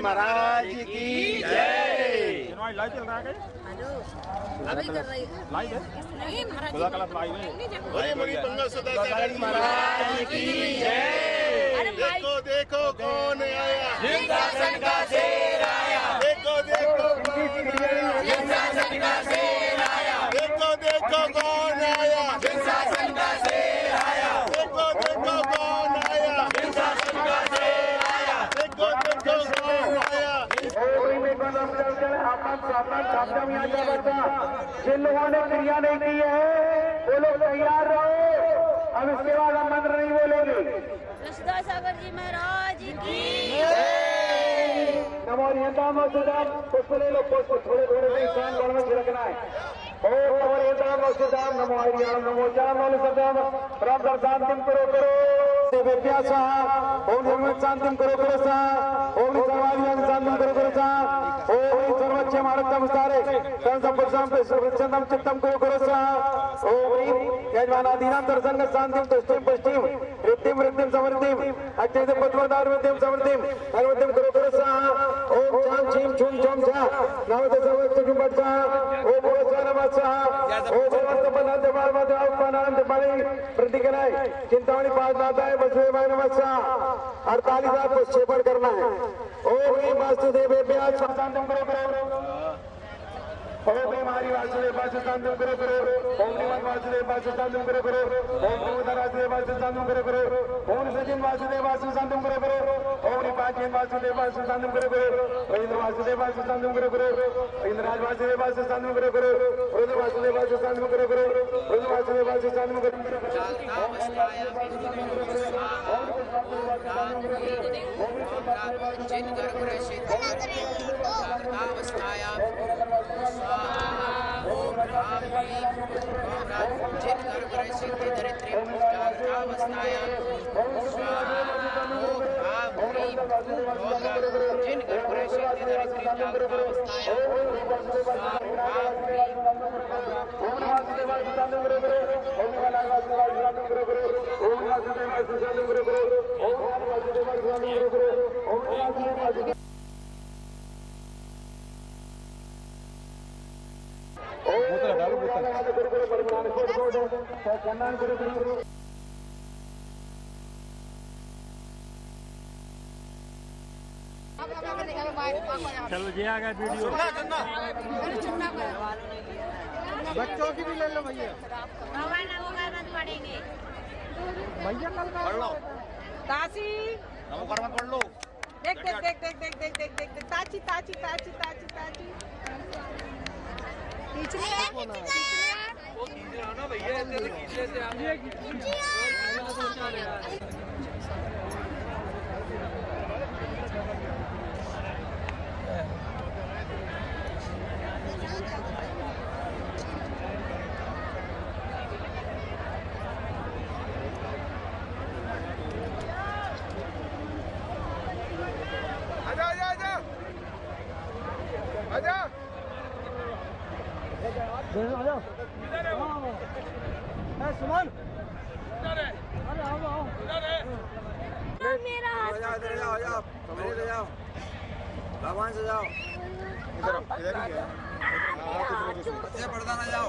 महाराज की जय। लाइव चल रहा है अभी कर रही लाइव है नहीं महाराज खुदा कला लाइव है। महाराज की जय। देखो देखो कौन आया, सिंहासन का शेर आया। देखो देखो कौन आया, सिंहासन का शेर आया। देखो देखो कौन आया, सिंहासन का शेर आया। देखो देखो कौन आया, सिंहासन का शेर आया। देखो देखो कौन आया। जिन लोगों ने क्रिया नहीं की है वो लोग तैयार रहो, हम इसके बाद हम मंत्र नहीं बोलेंगे। कृष्णदास सागर जी महाराज की नमो नियंतामो सुदाम पुष्प ले लो, पुष्प थोड़े थोड़े से इंसान गण में छिड़कना है। ओम नमो नियंतामो सुदाम नमो हरियाण नमो चाम नमो सदाम राम शांतिम करो करो देव्या स्वाहा। ओम निर्मल शांतिम करो करो स्वाहा। ओम सर्वाधिक शांतिम करो करो स्वाहा। ओम सर्वोच्च मारतम सारे संसंपुषम प्रचंडम चित्तम करो करो स्वाहा। ओम यजमानादीनां दर्शन शांतिम तुष्टिम पुष्टिम रिद्धिम रिद्धिम समृद्धिम अच्युत पद्मदार विद्धिम समृद्धिम सर्वद्धिम करो करो स्वाहा। ओम शाम छीम छुम छुम छा नवते सर्वोच्च जुम्बट स्वाहा। ओम भगवान नमः स्वाहा। ओम भगवंत पदांत बालमत उपनांत बलि प्रतिकनाय चिंतामणि पादनाथाय वसुदेवाय नमः स्वाहा। 48 को क्षेपण करना है। ओम वासुदेवेभ्यः शांतिम करो करो। ओम हरि वासुदेव शांतिम करो करो। ओम निमन वासुदेव शांतिम करो करो। ओम नमोदर वासुदेव शांतिम करो करो। ओम सजिन वासुदेव शांतिम करो करो। ओम निपाचन वासुदेव शांतिम करो करो। इंद्र वासुदेव शांतिम करो करो। इंद्रराज वासुदेव शांतिम करो करो। रुद्र वासुदेव शांतिम करो करो। रुद्र वासुदेव शांतिम करो करो। जिन गर्भ सिद्धि दरिद्री पुष्टावस्थायां जिन गर्भ सिद्धि दरिद्री चलो जी आ गया वीडियो। बच्चों की भी ले लो भैया। भैया कल पढ़ लो तासी नमोकार मत पढ़ लो। देख देख देख देख देख देख देख देख देख ताची ताची ताची ताची ताची पिछले वो कीजिए ना भैया, ऐसे तो कीजिए से आप सुमन मेरा इधर जाओ भगवान से जाओ। इधर ही है। अच्छे पर्दा ना जाओ।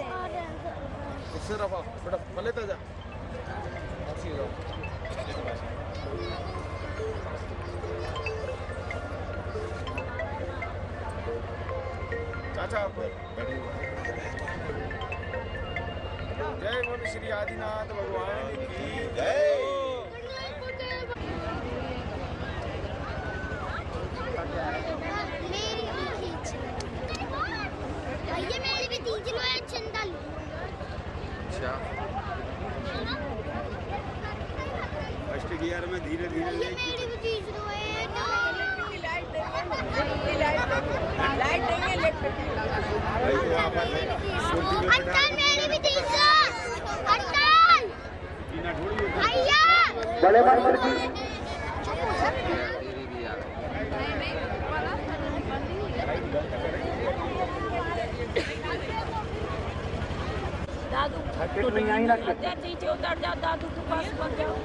इससे रफा बेटा भले तो जा अच्छी जाओ। चाचा आप बैठिए। जय बोलो श्री आदिनाथ भगवान की जय। मेरी भी तीज लो है चंदा लो। अच्छा फर्स्ट गियर में धीरे धीरे मेरी भी तीज लो है। लाइट देंगे लेफ्ट हटल मेरी भी तीज लो। हटल भैया बड़े मंत्र की दादू नीचे उतर जाओ दादू के पास पहुंच जाओ।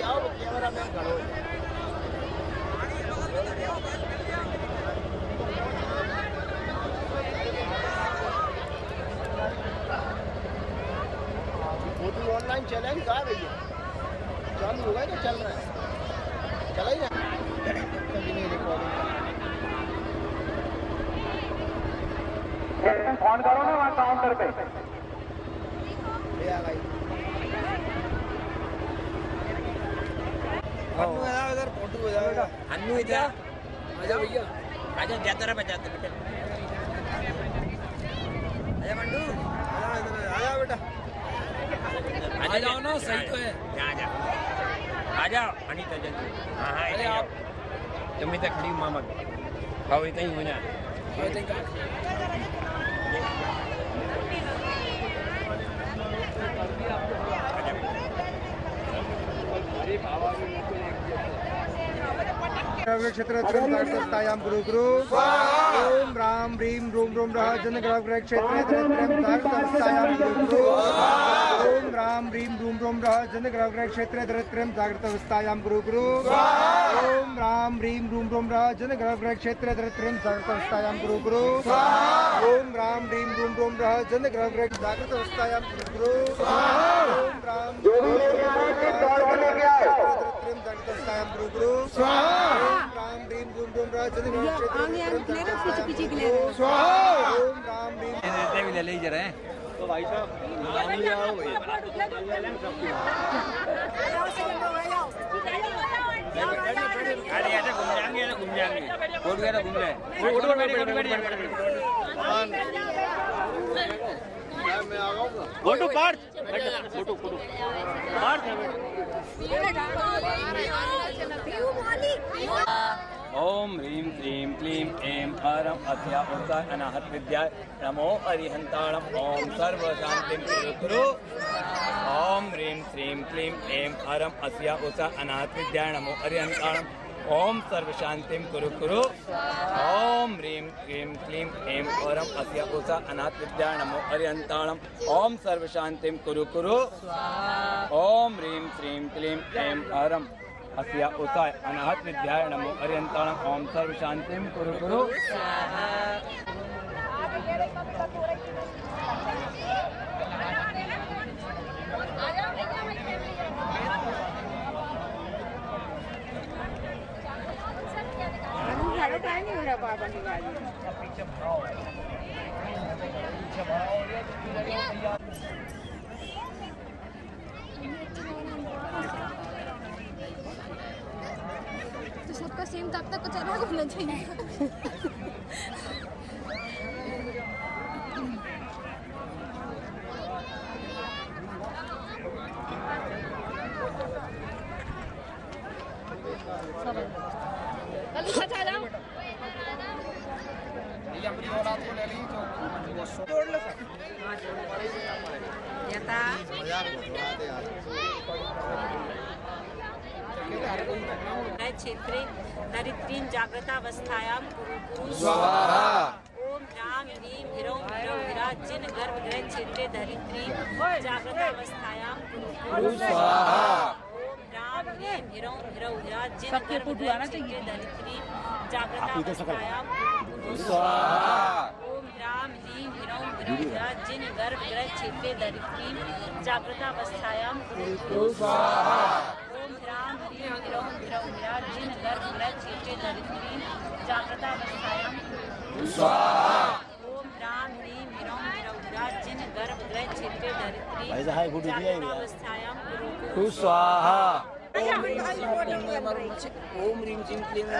आओ किट फोटो ऑनलाइन चैलेंज कहा भैया चालू होगा कि चल रहा है चला ही ना कभी नहीं रिकॉर्डिंग फोन करो ना वहाँ काउंटर पे ले आ भाई अन्नू है इधर फोटो हो जाएगा अन्नू इधर आजा भैया आजा जाता रहा बजाते बेटा आजा मंडू आया बेटा आ जाओ ना सही तो है आ जाओ अनीता जल्दी हाँ हाँ अरे आप तुम इधर खड़ी मामा खाओ इतना ही हो जाए क्षेत्र त्रयं गुरु गुरु ओम राम ह्रीं रूम रूम रह जन ग्रह क्षेत्र त्रयं गुरु गुरु ओम राम ह्रीं रूम रूम रह जन ग्रह क्षेत्र त्रयं जागृत अवस्थायां गुरु गुरु ओम राम ह्रीं रूम रूम रह जन ग्रह क्षेत्र त्रयं जागृत अवस्थायां गुरु गुरु ओम राम ह्रीं रूम रूम रह जन ग्रह जागृत अवस्थायां गुरु गुरु ओम राम जो भी लेके आए किट दौड़ के लेके आए त्रयं जागृत अवस्थायां गुरु गुरु राम रीम रूम रूम राजन पीछे ओम राम रीम देते भी ले ले जरा तो भाई साहब ले आओ भैया अरे ऐसे घूम जाएंगे फोटो वगैरह घूम रहे फोटो बैठ मैं आ गया photo part photo photo part ओम ह्रीं क्लीं क्लीं ऐं हरं अस्या उषा अनाहत विद्याय नमो अरिहन्ताणं ओम सर्वशान्तिं कुरु ओम ह्रीं श्रीं क्लीं ऐं हरं अस्या उषा अनाहत विद्याय नमो अरिहन्ताणं ओम सर्वशान्तिं कुरु ओम ह्रीं क्लीं क्लीं ऐं हरं अस्या उषा अनाहत विद्याय नमो अरिहन्ताणं ओम सर्वशान्तिं कुरु ओम ह्रीं श्रीं क्लीं ऐं हरं अस्या उषा अनाहत विद्याय नमो अरिहन्ताणं ओम सर्वशान्तिं कुरु तो सबका सेम तब तक कुछ अलग होना चाहिए क्षेत्रे दरिद्रीं जागृतावस्थायां गुरु स्वाहा ओम राम ह्रीं ह्रौं ह्रौं विराजिन गर्भगृह क्षेत्रे दरिद्रीं जागृतावस्थायां गुरु स्वाहा ओम राम ह्रीं ह्रौं ह्रौं विराजिन गर्भगृह क्षेत्रे दरिद्रीं जागृतावस्थायां गुरु स्वाहा ओम राम ह्रीं ह्रौं ह्रौं विराजिन गर्भगृह क्षेत्रे दरिद्रीं जागृतावस्थायां गुरु स्वाहा ओम राम ह्रीं ह्रौं ह्रौं विराजिन गर्भगृह क्षेत्रे दरिद्रीं जागृतावस्थायां स्वाहा ओम राम ह्रीं ह्रौं ह्रौं विराजिन गर्भगृह क्षेत्रे दरिद्रीं भाई साहब फोटो दिया ही जागृतावस्थायां गुरु स्वाहा ओम ह्रीं क्लीं क्लीं ओम ह्रीं क्लीं क्लीं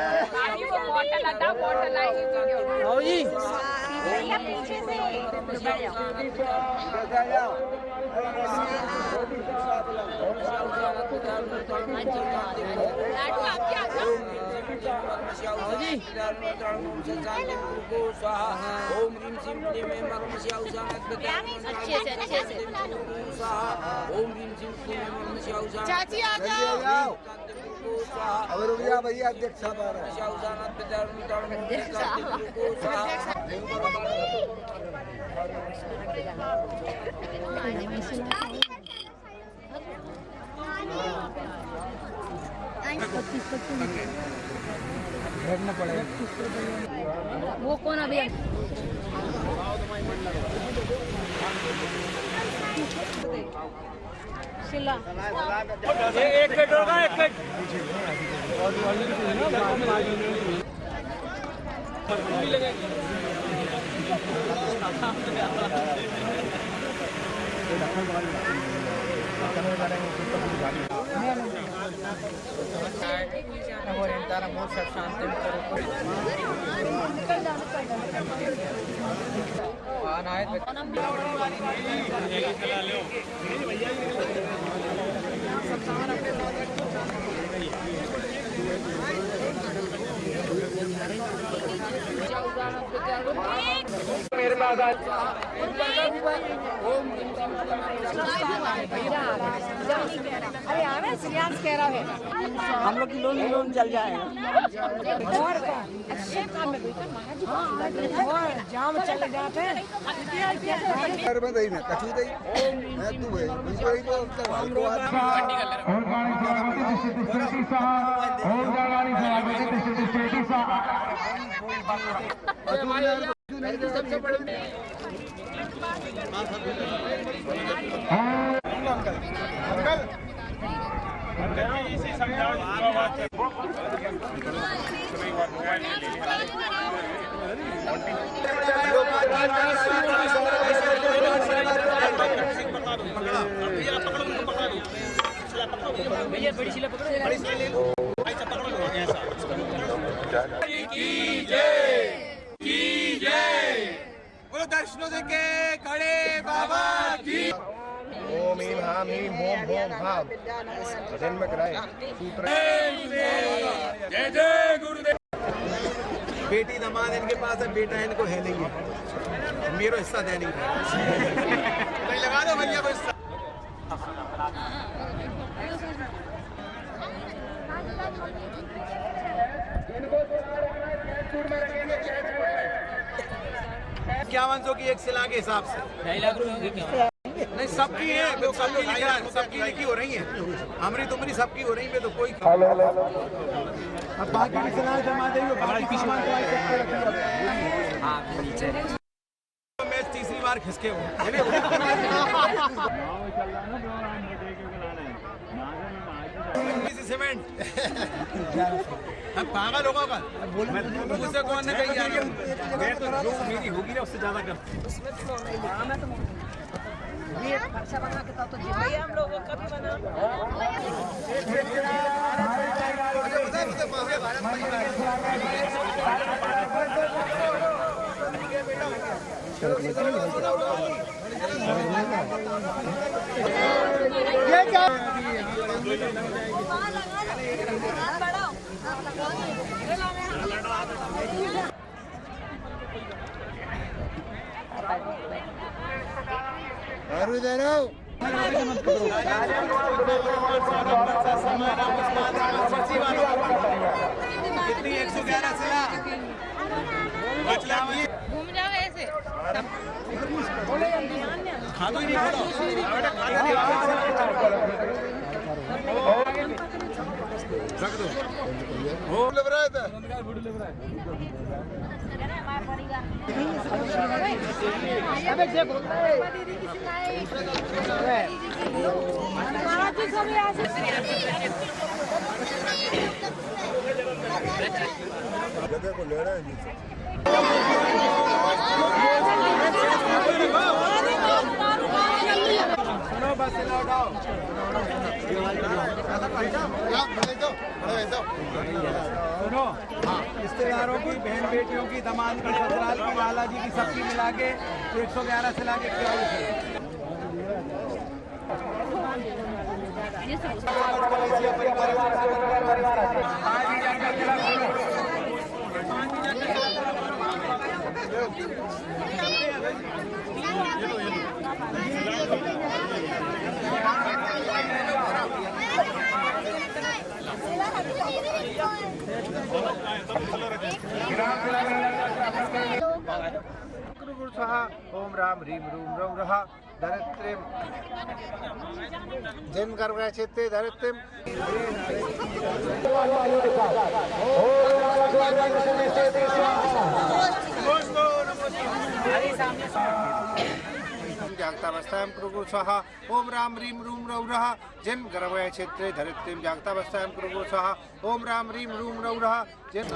अच्छे से ओम ह्रीं क्लीं क्लीं चाची आ जाओ अब रुपया भैया अध्यक्ष साहब आ रहे हैं भेजना पड़ेगा। वो कौन अभी शिला एक मिनट होगा, एक मिनट। मेरे पास आज अरे आवे श्रेयांश कह रहा है हम लोग की लोन चल जाएगा। और अच्छे काम में और जाम चले जाते हैं कछू दई तू भाई सबसे बड़े भैया बड़ी शिला पकड़ो, बड़ी शिला ले लो, ऐसा पकड़ो ऐसा। की जय बोलो दर्शनों देके खड़े बाबा की। ओम ह्रीं हाम ह्रीं होम होम हाम जन्म कराए सूत्र। जय जय गुरुदेव। बेटी दमाद इनके पास है, बेटा इनको है नहीं है, मेरा हिस्सा दे नहीं है। लगा दो भैया को हिस्सा। इक्यावन सौ की एक सिला के हिसाब से 2.5 लाख रुपए होंगे क्या? नहीं, सबकी है तो सबकी लिखा है, सबकी लिखी हो रही है, हमारी तुम्हारी सबकी हो रही है तो कोई। अब बाकी की सिला जमा देंगे, बाकी सामान तो नीचे मैच तीसरी बार खिसके हो सीमेंट। अब पागल होगा का मुझसे कौन ने कही यार, मैं तो जो मेरी होगी ना उससे ज्यादा कर। अच्छा बना के तब तो भैया हम लोगों का भी बना। कितनी 111 सिला घूम जाओ ऐसे खा दो ही नहीं रख दो हो लग रहा था। जगह को ले रहा है नीचे। सुनो बस लौटाओ सुनो। हाँ, रिश्तेदारों की, बहन बेटियों की, दामाद की, ससुराल की, लाला जी की, सबकी मिला के 111 से ला के ओम राम ह्रीं रूम रौ रहा धरित्रीं जन गर्भगृह क्षेत्रे धरित्रीं जागतावस्थायां कुरु स्वाहा। ओम राम ह्रीं रूं रौरः जन गर्भगृह क्षेत्रे धरित्रीं जागतावस्थायां कुरु स्वाहा। ओम राम ह्रीं रूं रौरः जन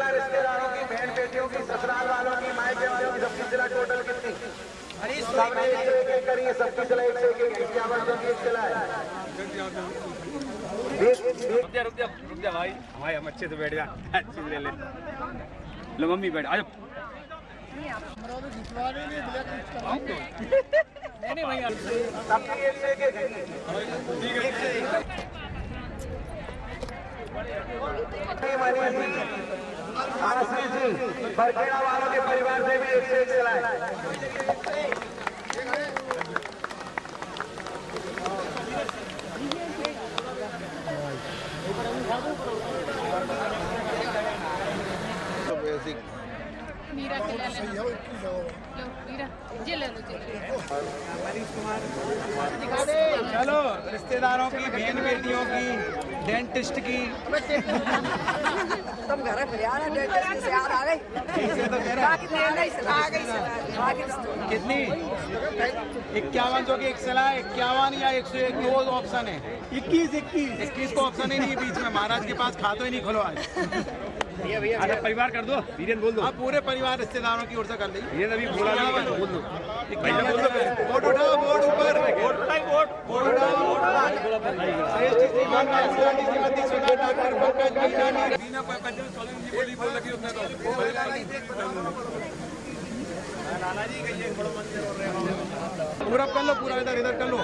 रिश्तेदारों की, बहन बेटियों की, ससुराल वालों की, मायके वालों की, सबकी सिला टोटल कितनी? सबने एक करिए, सबकी सिला 51 की एक सिला है। रुक जा भाई हम अच्छे से बैठ जा, अच्छे से ले लो मम्मी बैठ आ जाओ। नहीं भैया सबकी एक से आशीष जी बरखेड़ा वालों के परिवार से भी एक से एक सिला है। मीरा के ले लो मीरा जी ले लो चलो रिश्तेदारों की, बहन बेटियों की, डेंटिस्ट की। तुम घर पे यार डेंटिस्ट से यार आ गई तो कह रहा आ गई कितनी 51 की एक सलाह, 51 या 101 दो ऑप्शन है। 21 को ऑप्शन ही नहीं है बीच में। महाराज के पास खाता ही नहीं खोलो आज। अरे परिवार कर दो, वीरेन बोल दो। आप पूरे परिवार रिश्तेदारों की ओर से कर लीजिए। ये अभी बोला नहीं, बोल दो। वोट उठाओ, वोट ऊपर, वोट उठाओ। श्रेष्ठ श्रीमान मानसी श्रीमती सुधा ठाकुर पंकज मीना पूरा कर लो, पूरा इधर कर लो।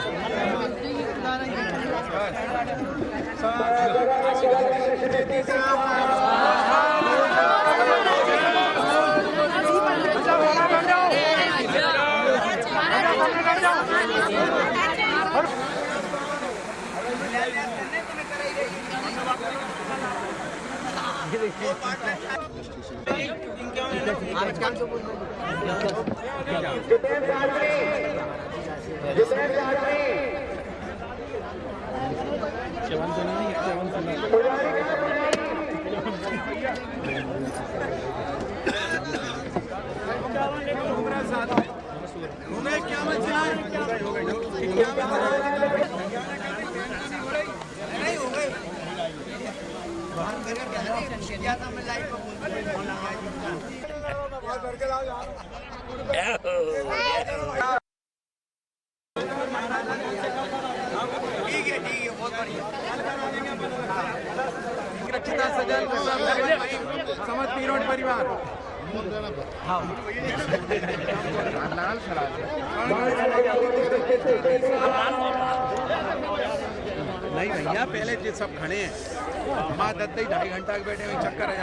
रक्षिता सजल समझ पीरोट परिवार। नहीं भैया पहले जो सब खड़े हैं, माँ दत्त 2.5 घंटा के बैठे हुए चक्कर है।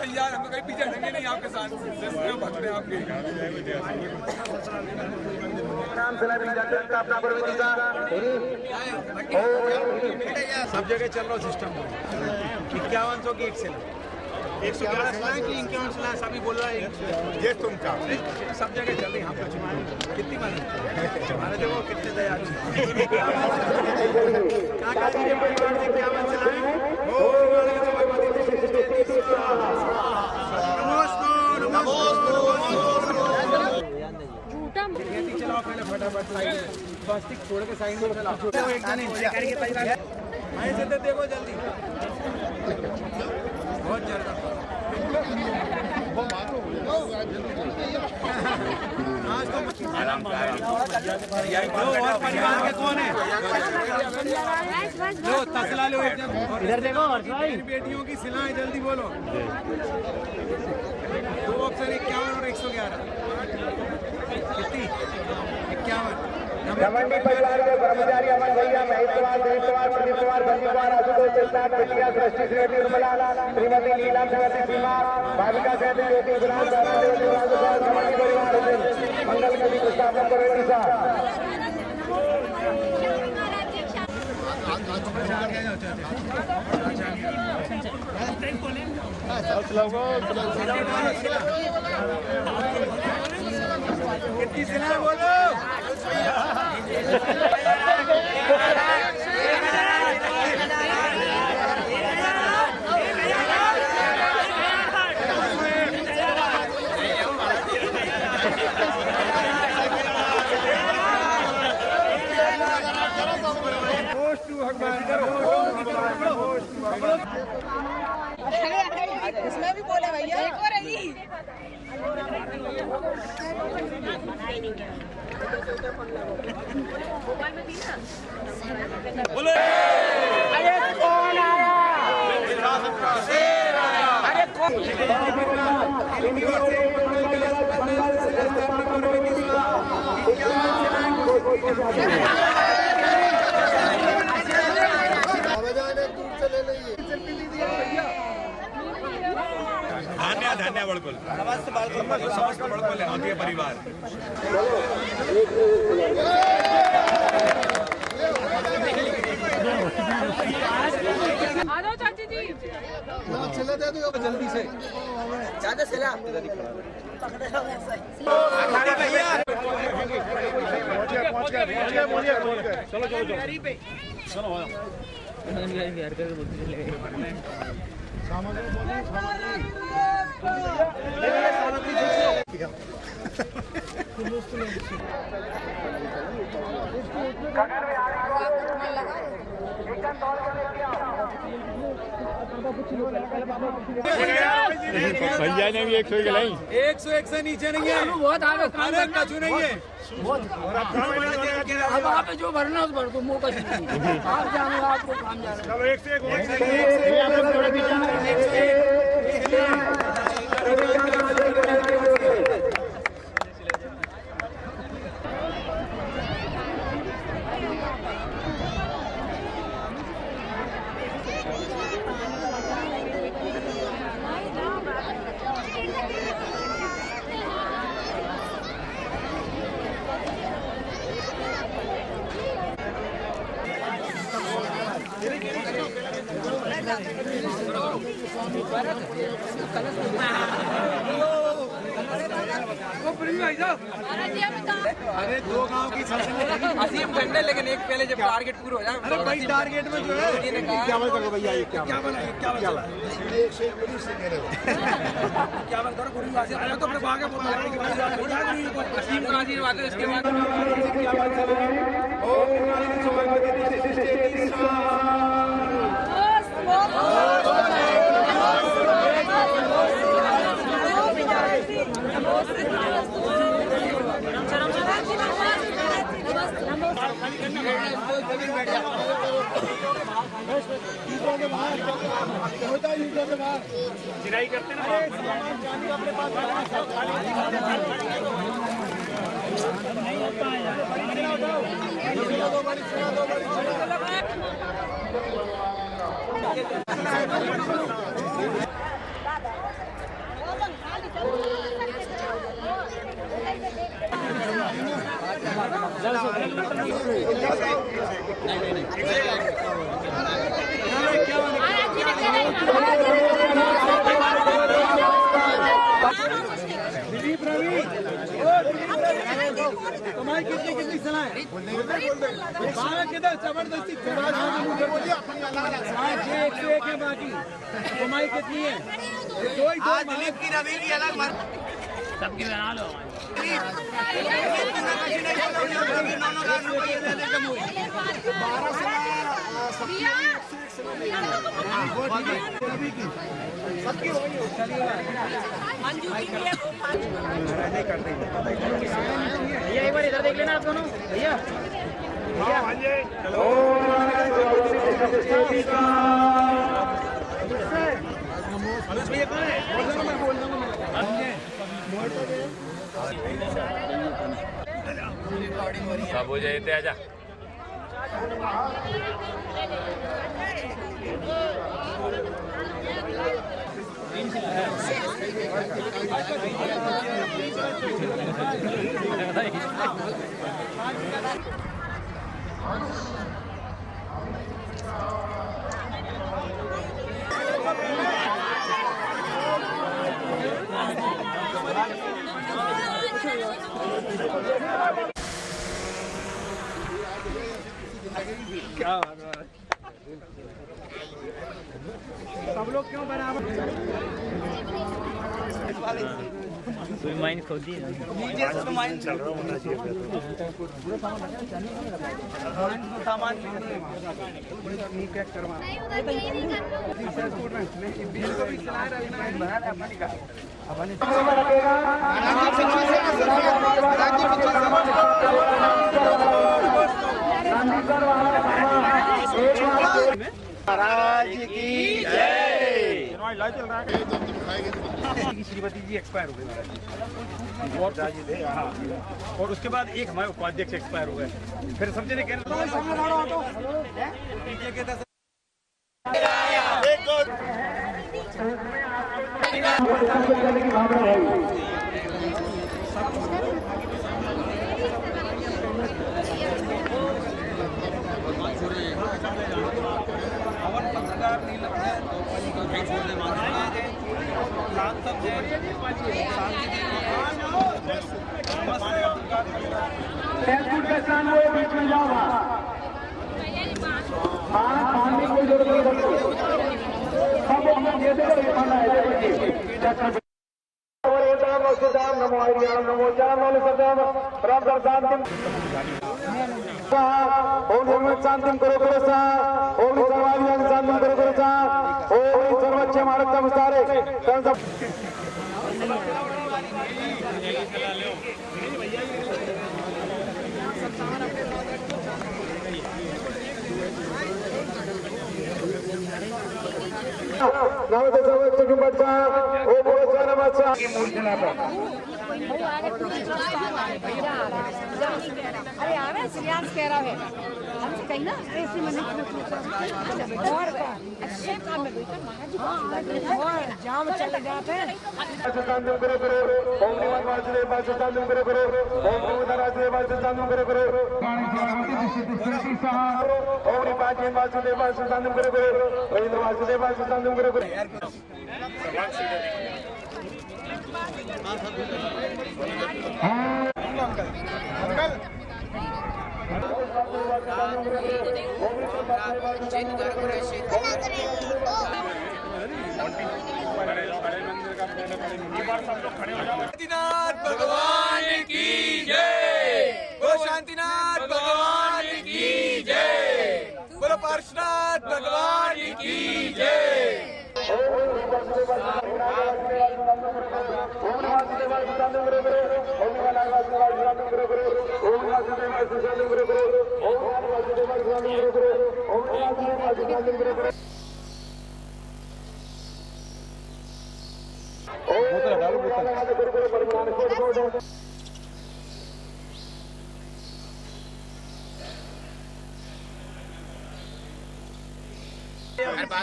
तैयार हम कहीं पीछे हटेंगे नहीं आपके साथ, आपके सब जगह चल रहा सिस्टम। 51 की एक से 111 की 51 सभी बोल रहा है ये तुम क्या सब जगह चल रही। कितनी मानी हमारे देखो कितने तैयार चलाओ पहले फटाफट। स्वास्तिक छोड़ के साइड में चला एक जन ऐसे तो देखो जल्दी बहुत ज्यादा आराम से और परिवार के कौन है लो तसला लो एक जन इधर देखो बेटियों की सिलाएं जल्दी बोलो 2 ऑप्शन 51 और 111 कितनी 51 घमंडी परिवार के कर्मचारी अमन भैया महेश कुमार दिलीप कुमार प्रदीप कुमार संजीव कुमार आशुतोष प्रसाद बिटिया सृष्टि श्रीमती उर्मिला श्रीमती नीलम श्रीमती सीमा भाविका श्रीमती ज्योति गुलाम घमंडी परिवार मंगल कवि प्रस्तावना करेगी कितनी सिला बोलो इसमें भी बोले भैया एक और रही अरे कौन आया अरे कौन धन्य बड़कुल समस्त बड़कुल है परिवार आ जाओ चाची जी चला दे दो जल्दी से ज्यादा सिला चलो भैया ने भी 100 के लाई 101 से नीचे नहीं है बहुत आगे अरे कछु नहीं है अब आप जो भरना उस भर दो मुँह का आप जानो आपको काम जाना चलो 1 से 1 अरे 2 गांव की असीम घंटे लेकिन एक पहले जब टारगेट पूरा हो जाए अरे भाई टारगेट में जो है क्या कर दो भैया ये क्या तो अपने भागे असीम कहाँ से बात है इसके बाद चिराई करते ना अपने पास नहीं होता है दिलीप रवि तुम्हारी कितनी सलाह है किधर जबरदस्ती 101 है बाकी तुम्हारी कितनी है? 2 दिलीप की रवि की अलग सबकी बना लो। भैया एक बार इधर देख लेना आप दोनों भैया। सब हो जाए थे आजा। क्या सब लोग क्यों बराबर माइंड खोल दी सामान पैक करवाना महाराज की जय। श्रीमती जी एक्सपायर हो गए और उसके बाद एक हमारे उपाध्यक्ष एक्सपायर हो गए। फिर समझे नहीं बीच में जाओगा को जरूरत सब नमो हरियाणा नमो चारण शांति ओम शांति करो करो सा ओम सर्वाधिक शांति करो करो सा ओम सर्वोच्च भारत नमस्कारे अरे आवे श्रीयांश कह रहा है हमसे कहीं ना ऐसे मैंने और अच्छे काम में कोई महाराज और जाम चले जाते हैं। शांतिनाथ भगवान की जय। बोलो शांतिनाथ भगवान की जय। बोलो पार्श्वनाथ भगवान की जय।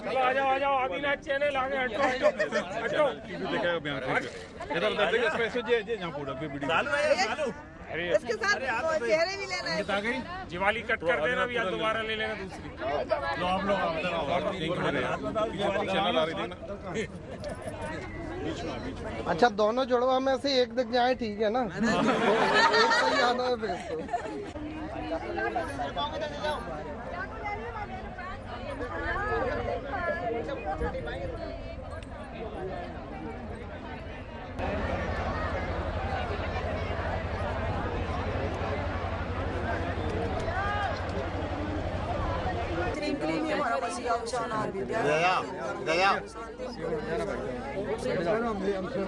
आ जाओ आदिनाथ चैनल आगे हटो इधर इसके साथ चेहरे भी लेना है। दिवाली कट कर देना भी दोबारा ले लेना दूसरी। अच्छा दोनों जुड़वा में से एक दिख जाए ठीक है ना। एक सही आना है फिर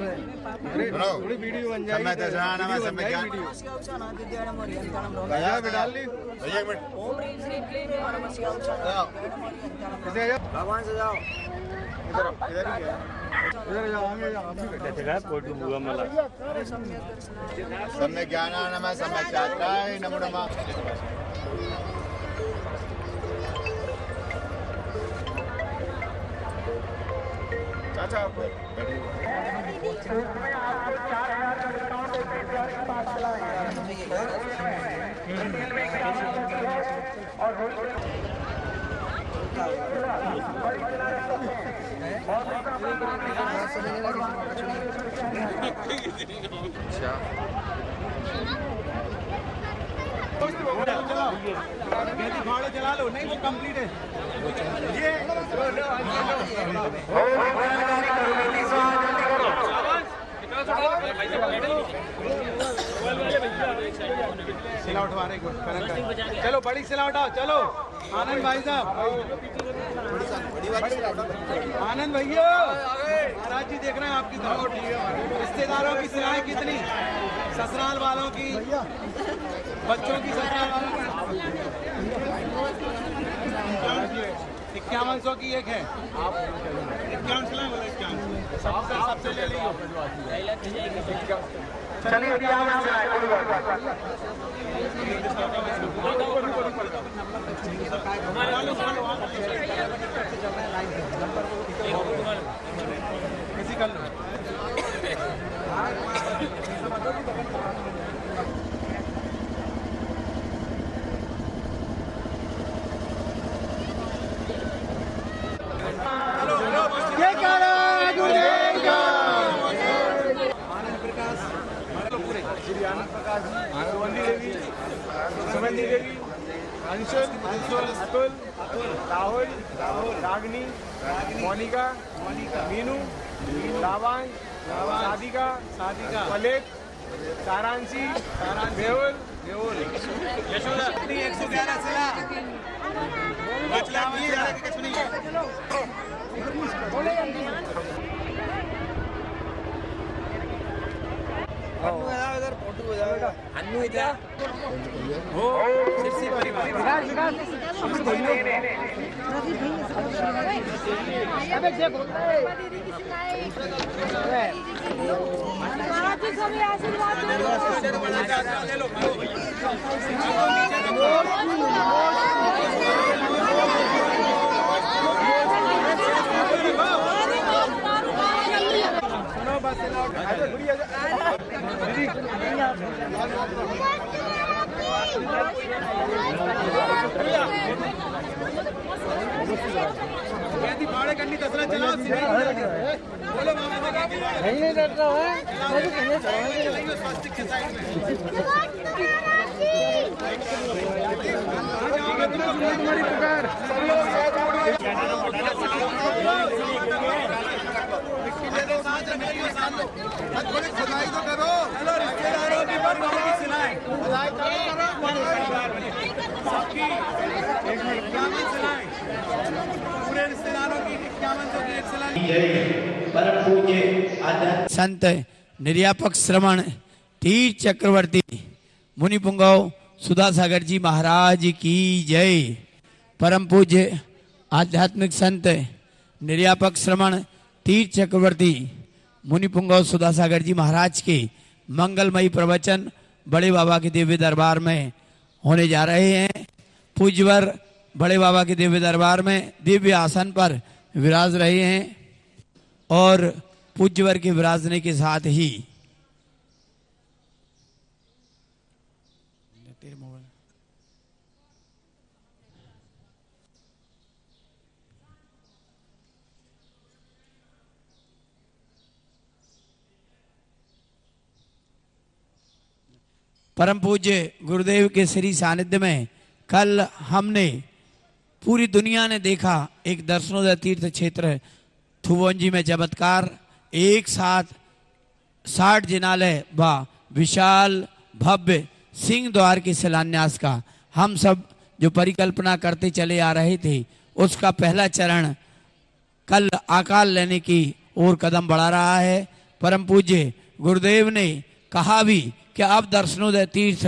थोड़ी वीडियो बन जाएगी। भैया डाल ली भैया एक मिनट भगवान से जाओ इधर इधर ही इधर जाओ आगे जाओ सम्यक ज्ञानानमः सम्यक चात्राय नमो नमः। चाचा भाड़े चला लो नहीं वो कंप्लीट है ये सिला उठवा रहे चलो बड़ी सिला उठाओ चलो आनंद भाई साहब आनंद भैया महाराज जी देख रहे हैं आपकी रिश्तेदारों की सिलाएं कितनी ससुराल वालों की बच्चों की ससुराल वालों की 5100 की एक है आप 51 सिलाएं बोले 51 सबसे ले लीजिए चलिए किसी कर लो ये करो गुरुदेव का आनंद प्रकाश पूरे श्री आनंद प्रकाश आनंदी देवी सुमंदी देवी अंशुल अतुल राहुल रागनी मोनिका मीनू रावांश सादिका मलिक सारांशी मेहुल यशोदा 111 सिला इधर फोटो हो जाएगा अन्नू इधर हो सिर्सी परिवार अबे जे बोलता है महाराज जी सभी आशीर्वाद ले लो सुनो बस भाड़े करनी दसरा चलाओ बोलो नहीं डर रहा है स्वास्थ्य के साइड में तुम्हारी पुकार खुदाई तो करो रिश्तेदारों की बड़ों की सिलाई खुदाई सबकी 51 सिलाई पूरे रिश्तेदारों की 51 की एक सिलाई। परम पूज्य संत निर्यापक श्रवण तीर्थ चक्रवर्ती मुनि पुंगव सुधासागर जी महाराज की जय। परम पूज्य आध्यात्मिक संत निर्यापक श्रवण तीर्थ चक्रवर्ती मुनि पुंगव सुधासागर जी महाराज के मंगलमयी प्रवचन बड़े बाबा के दिव्य दरबार में होने जा रहे हैं। पूज्यवर बड़े बाबा के दिव्य दरबार में दिव्य आसन पर विराज रहे हैं और पूज्यवर के विराजने के साथ ही परम पूज्य गुरुदेव के श्री सानिध्य में कल हमने पूरी दुनिया ने देखा एक दर्शनोदय तीर्थ क्षेत्र थुवोंजी में चमत्कार, एक साथ 60 जिनालय व विशाल भव्य सिंह द्वार के शिलान्यास का हम सब जो परिकल्पना करते चले आ रहे थे उसका पहला चरण कल आकार लेने की ओर कदम बढ़ा रहा है। परम पूज्य गुरुदेव ने कहा भी कि अब दर्शनोदय तीर्थ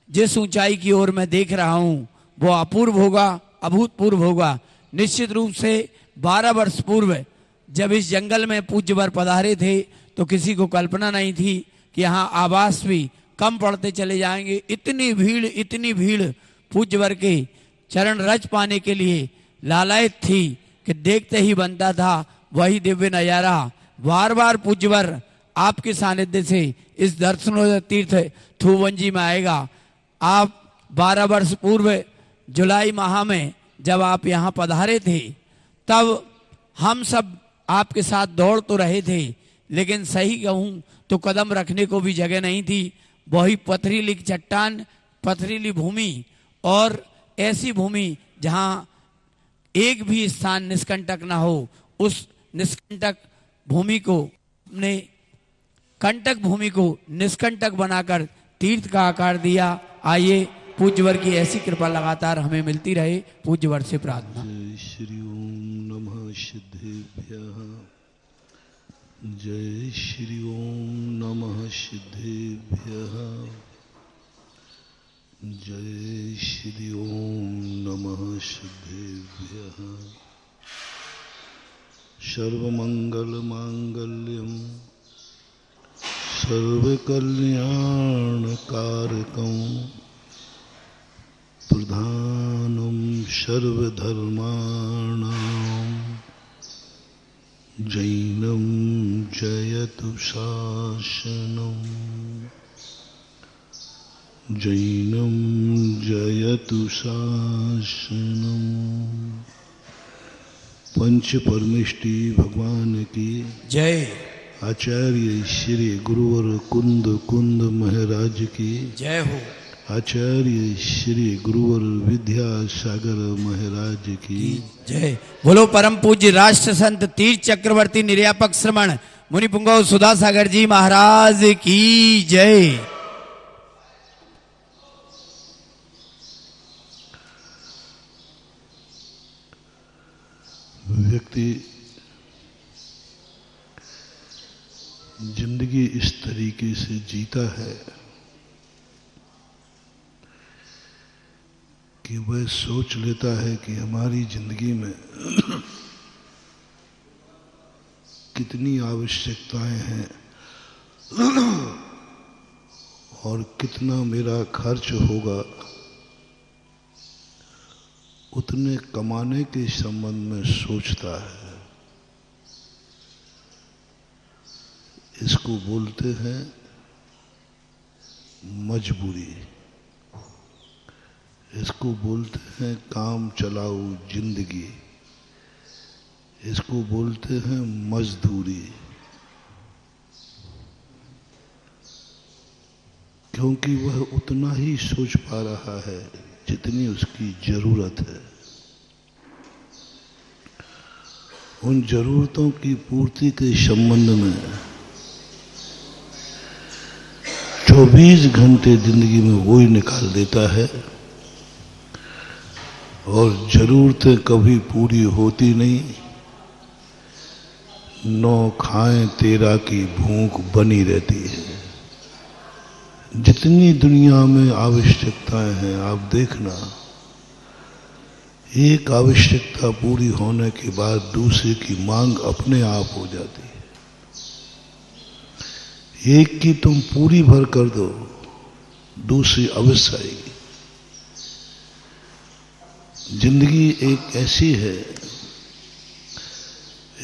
जिस ऊंचाई की ओर मैं देख रहा हूं वो अपूर्व होगा, अभूतपूर्व होगा। निश्चित रूप से 12 वर्ष पूर्व जब इस जंगल में पूज्यवर पधारे थे तो किसी को कल्पना नहीं थी कि यहाँ आवास भी कम पड़ते चले जाएंगे। इतनी भीड़ पूज्यवर के चरण रज पाने के लिए लालायत थी कि देखते ही बनता था वही दिव्य नजारा। बार बार पूज्यवर आपके सानिध्य से इस दर्शनोदय तीर्थ थूवंजी में आएगा। आप 12 वर्ष पूर्व जुलाई माह में जब आप यहाँ पधारे थे तब हम सब आपके साथ दौड़ तो रहे थे, लेकिन सही कहूँ तो कदम रखने को भी जगह नहीं थी। वही पथरीली चट्टान, पथरीली भूमि और ऐसी भूमि जहाँ एक भी स्थान निष्कंटक ना हो, उस निष्कंटक भूमि को ने कंटक भूमि को निष्कंटक बनाकर तीर्थ का आकार दिया। आइए पूज्यवर की ऐसी कृपा लगातार हमें मिलती रहे, पूज्यवर से प्रार्थना। जय श्री ओम नमः सिद्धेभ्यः, जय श्री ओम नमः सिद्धेभ्यः, जय श्री ओम नमः सिद्धेभ्यः। सर्वमंगल मांगल्यम सर्वकल्याणकारकं प्रधानं सर्वधर्माणां जैनं जयतु शासनं, जैनं जयतु शासनं। पंच परमेष्टि भगवान की जय। आचार्य श्री गुरुवर कुंद महाराज की जय हो। आचार्य श्री गुरुवर विद्यासागर महाराज की जय। बोलो परम पूज्य राष्ट्र संत तीर्थ चक्रवर्ती निर्यापक श्रमण मुनि पुंगव सुधा सागर जी महाराज की जय। व्यक्ति जिंदगी इस तरीके से जीता है कि वह सोच लेता है कि हमारी जिंदगी में कितनी आवश्यकताएं हैं और कितना मेरा खर्च होगा, उतने कमाने के संबंध में सोचता है। इसको बोलते हैं मजबूरी, इसको बोलते हैं काम चलाऊ जिंदगी, इसको बोलते हैं मजदूरी। क्योंकि वह उतना ही सोच पा रहा है जितनी उसकी जरूरत है। उन जरूरतों की पूर्ति के संबंध में 24 घंटे जिंदगी में वो ही निकाल देता है और जरूरतें कभी पूरी होती नहीं। 9 खाएं तेरा की भूख बनी रहती है। जितनी दुनिया में आवश्यकताएं हैं, आप देखना, एक आवश्यकता पूरी होने के बाद दूसरे की मांग अपने आप हो जाती है। एक की तुम पूरी भर कर दो, दूसरी अवश्य आएगी। जिंदगी एक ऐसी है,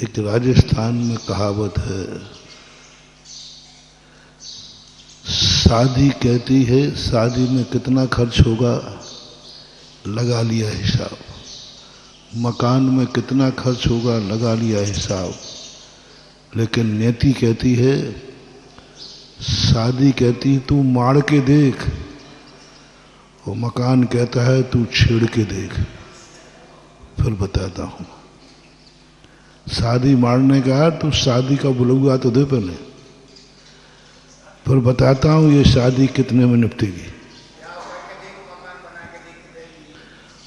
एक राजस्थान में कहावत है, शादी कहती है शादी में कितना खर्च होगा लगा लिया हिसाब, मकान में कितना खर्च होगा लगा लिया हिसाब। लेकिन नीति कहती है, शादी कहती है तू मार के देख, और मकान कहता है तू छेड़ के देख। फिर बताता हूं, शादी मारने का तू शादी का बुलौआ तो दे पहले, फिर बताता हूं ये शादी कितने में निपटेगी।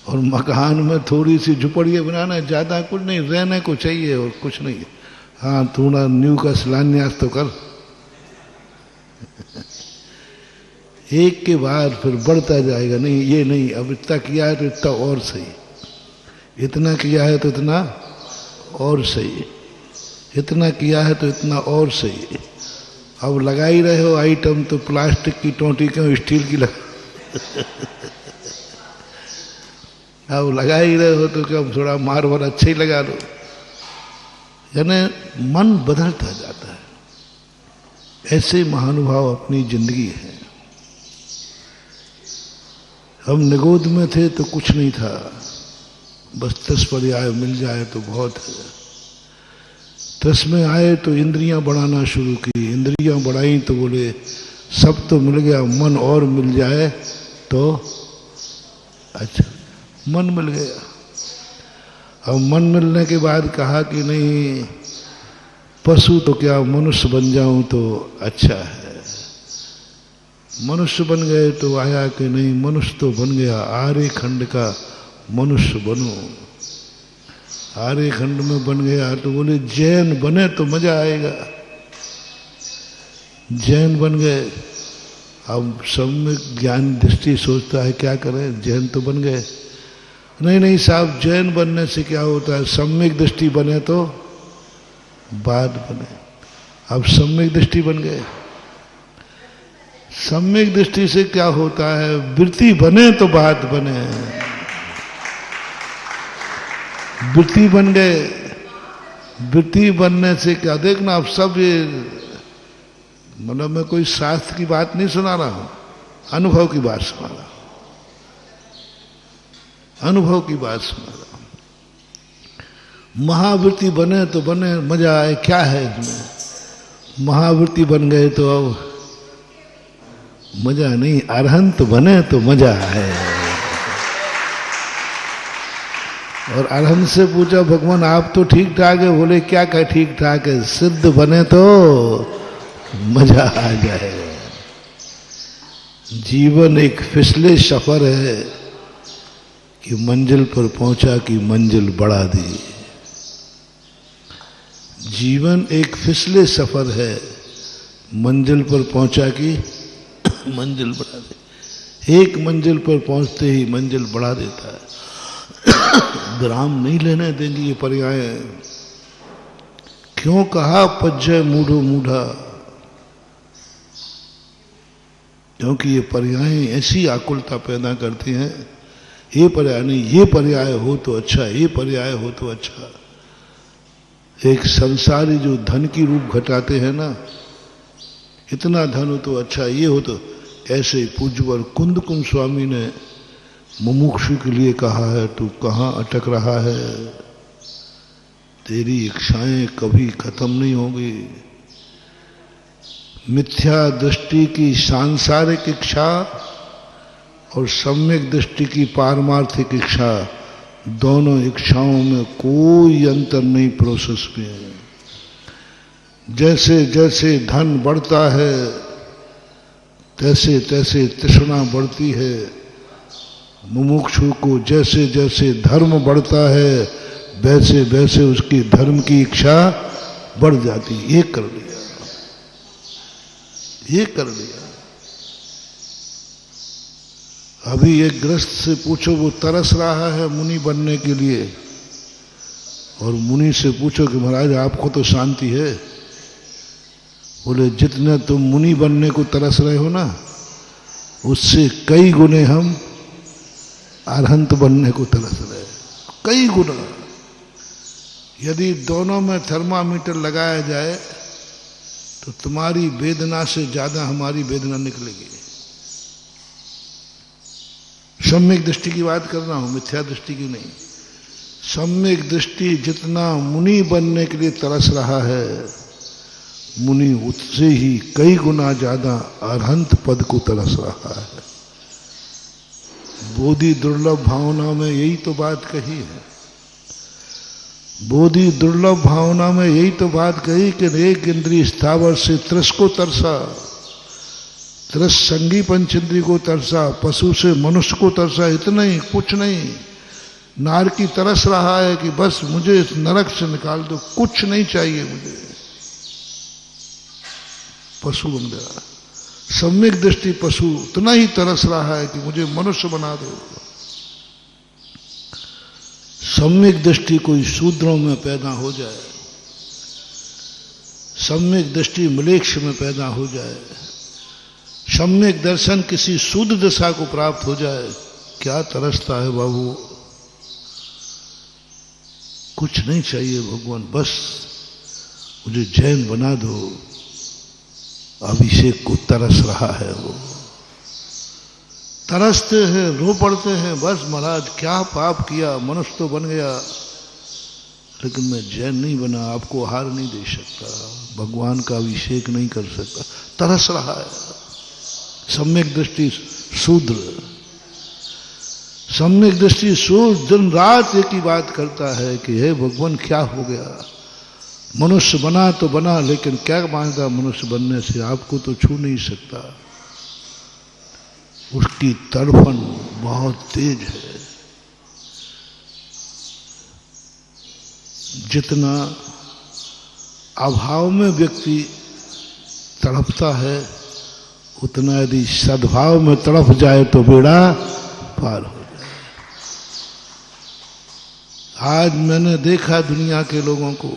और मकान में थोड़ी सी झुपड़ियाँ बनाना, ज़्यादा कुछ नहीं, रहने को चाहिए और कुछ नहीं। हाँ, थोड़ा न्यू का शिलान्यास तो कर। एक के बाद फिर बढ़ता जाएगा। नहीं, ये नहीं, अब इतना किया है तो इतना और सही, इतना किया है तो इतना और सही, इतना किया है तो इतना और सही। अब लगा ही रहे हो आइटम तो प्लास्टिक की टोंटी क्यों स्टील की लगा अब लगा ही रहे हो तो क्या थोड़ा मार्बल अच्छा ही लगा लो। यानी मन बदलता जाता है। ऐसे महानुभाव अपनी जिंदगी है। हम निगोद में थे तो कुछ नहीं था, बस 10 पर्याय मिल जाए तो बहुत है। 10 में आए तो इंद्रियां बढ़ाना शुरू की, इंद्रियां बढ़ाई तो बोले सब तो मिल गया, मन और मिल जाए तो अच्छा, मन मिल गया। अब मन मिलने के बाद कहा कि नहीं, पशु तो क्या मनुष्य बन जाऊं तो अच्छा है। मनुष्य बन गए तो आया कि नहीं, मनुष्य तो बन गया, आर्य खंड का मनुष्य बनो। आर्य खंड में बन गया तो बोले जैन बने तो मजा आएगा। जैन बन गए। अब सब में ज्ञान दृष्टि सोचता है क्या करें, जैन तो बन गए। नहीं नहीं साहब, जैन बनने से क्या होता है, सम्यक दृष्टि बने तो बाद बने। अब सम्यक दृष्टि बन गए। सम्यक दृष्टि से क्या होता है, वृत्ति बने तो बात बने। वृत्ति बन गए। वृत्ति बनने से क्या, देखना अब सब ये, मतलब मैं कोई शास्त्र की बात नहीं सुना रहा हूं, अनुभव की बात सुना रहा हूं, अनुभव की बात सुना रहा हूं। महावृत्ति बने तो बने, मजा आए, क्या है इसमें। महावृत्ति बन गए तो अब मजा नहीं, अरहंत बने तो मजा है। और अरहंत से पूछा भगवान आप तो ठीक ठाक है, बोले क्या क्या ठीक ठाक है, सिद्ध बने तो मजा आ जाए। जीवन एक फिसले सफर है कि मंजिल पर पहुंचा कि मंजिल बढ़ा दी। जीवन एक फिसले सफर है, मंजिल पर पहुंचा कि मंजिल बढ़ा दे। एक मंजिल पर पहुंचते ही मंजिल बढ़ा देता है। विराम नहीं लेने देंगे ये पर्याय। क्यों कहा पज्जय मूढ़ो मूढ़ा, क्योंकि ये पर्याय ऐसी आकुलता पैदा करती हैं। ये पर्याय नहीं, ये पर्याय हो तो अच्छा, ये पर्याय हो तो अच्छा। एक संसारी जो धन की रूप घटाते हैं ना, इतना धन हो तो अच्छा, ये हो तो ऐसे। पूज्यवर कुंद कुंद स्वामी ने मुमुक्षु के लिए कहा है, तू कहाँ अटक रहा है, तेरी इच्छाएं कभी खत्म नहीं होगी। मिथ्या दृष्टि की सांसारिक इच्छा और सम्यक दृष्टि की पारमार्थिक इच्छा, दोनों इच्छाओं में कोई अंतर नहीं प्रोसेस में। जैसे जैसे धन बढ़ता है तैसे तैसे तृष्णा बढ़ती है। मुमुक्षु को जैसे जैसे धर्म बढ़ता है वैसे वैसे उसकी धर्म की इच्छा बढ़ जाती। ये कर लिया, ये कर लिया। अभी एक गृहस्थ से पूछो, वो तरस रहा है मुनि बनने के लिए, और मुनि से पूछो कि महाराज आपको तो शांति है। बोले जितने तुम मुनि बनने को तरस रहे हो ना, उससे कई गुने हम अरहंत बनने को तरस रहे, कई गुना। यदि दोनों में थर्मामीटर लगाया जाए तो तुम्हारी वेदना से ज्यादा हमारी वेदना निकलेगी। सम्यक दृष्टि की बात कर रहा हूं, मिथ्या दृष्टि की नहीं। सम्यक दृष्टि जितना मुनि बनने के लिए तरस रहा है, मुनि उससे ही कई गुना ज्यादा अरहंत पद को तरस रहा है। बोधि दुर्लभ भावना में यही तो बात कही है। बोधि दुर्लभ भावना में यही तो बात कही कि एक इंद्रिय स्थावर से त्रस को तरसा, त्रस संगी पंच इंद्रिय को तरसा, पशु से मनुष्य को तरसा। इतना ही, कुछ नहीं। नार की तरस रहा है कि बस मुझे इस नरक से निकाल दो, कुछ नहीं चाहिए मुझे। पशु बन गया। सम्यक दृष्टि पशु उतना ही तरस रहा है कि मुझे मनुष्य बना दो। सम्यक दृष्टि कोई शूद्रों में पैदा हो जाए, सम्यक दृष्टि मलेच्छ में पैदा हो जाए, सम्यक दर्शन किसी शुद्ध दशा को प्राप्त हो जाए, क्या तरसता है बाबू। कुछ नहीं चाहिए भगवान, बस मुझे जैन बना दो। अभिषेक को तरस रहा है वो, तरसते हैं, रो पड़ते हैं, बस महाराज क्या पाप किया, मनुष्य तो बन गया लेकिन मैं जैन नहीं बना, आपको आहार नहीं दे सकता, भगवान का अभिषेक नहीं कर सकता, तरस रहा है। सम्यक दृष्टि शूद्र, सम्यक दृष्टि शूद्र दिन रात एक ही बात करता है कि हे भगवान क्या हो गया, मनुष्य बना तो बना लेकिन क्या मांगा मनुष्य बनने से, आपको तो छू नहीं सकता। उसकी तड़फन बहुत तेज है। जितना अभाव में व्यक्ति तड़पता है उतना यदि सद्भाव में तड़प जाए तो बेड़ा पार हो जाए। आज मैंने देखा दुनिया के लोगों को,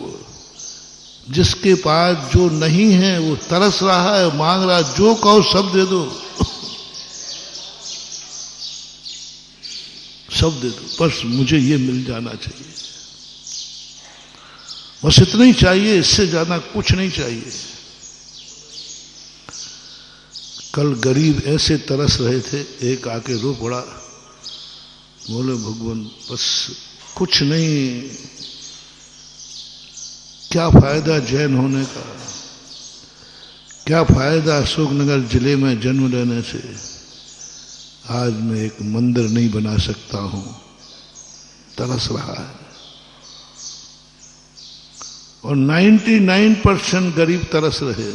जिसके पास जो नहीं है वो तरस रहा है, मांग रहा है, जो कहो सब दे दो, सब दे दो, बस मुझे ये मिल जाना चाहिए, बस इतना ही चाहिए, इससे ज्यादा कुछ नहीं चाहिए। कल गरीब ऐसे तरस रहे थे, एक आके रो पड़ा, बोले भगवान बस कुछ नहीं, क्या फायदा जैन होने का, क्या फायदा अशोकनगर जिले में जन्म लेने से, आज मैं एक मंदिर नहीं बना सकता हूं। तरस रहा है। और 99% गरीब तरस रहे।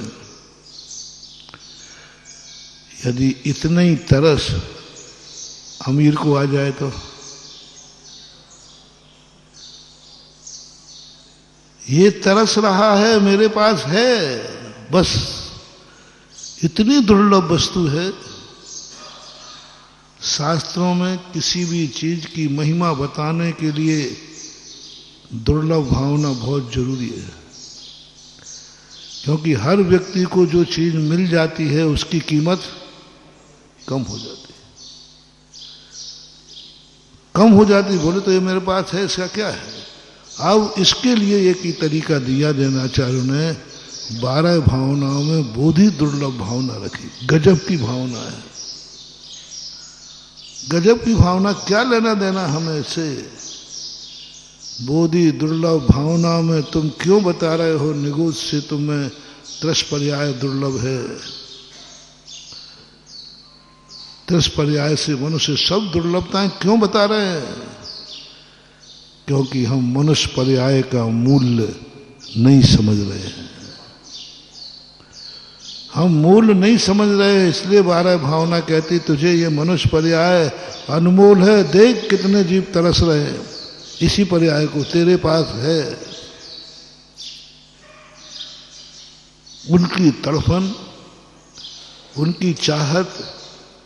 यदि इतना ही तरस अमीर को आ जाए तो ये तरस रहा है, मेरे पास है, बस इतनी दुर्लभ वस्तु है। शास्त्रों में किसी भी चीज की महिमा बताने के लिए दुर्लभ भावना बहुत जरूरी है, क्योंकि हर व्यक्ति को जो चीज मिल जाती है उसकी कीमत कम हो जाती है, कम हो जाती। बोले तो ये मेरे पास है, इसका क्या है। अब इसके लिए एक ही तरीका दिया देनाचार्यों ने, 12 भावनाओं में बोधि दुर्लभ भावना रखी, गजब की भावना है। गजब की भावना, क्या लेना देना हमें इससे। बोधि दुर्लभ भावना में तुम क्यों बता रहे हो निगोद से तुम्हें 30 पर्याय दुर्लभ है। 30 पर्याय से मनुष्य सब दुर्लभताएं क्यों बता रहे हैं, क्योंकि हम मनुष्य पर्याय का मूल्य नहीं समझ रहे हैं। हम मूल्य नहीं समझ रहे, इसलिए 12 भावना कहती तुझे ये मनुष्य पर्याय अनमोल है, देख कितने जीव तरस रहे हैं, इसी पर्याय को तेरे पास है। उनकी तड़फन, उनकी चाहत,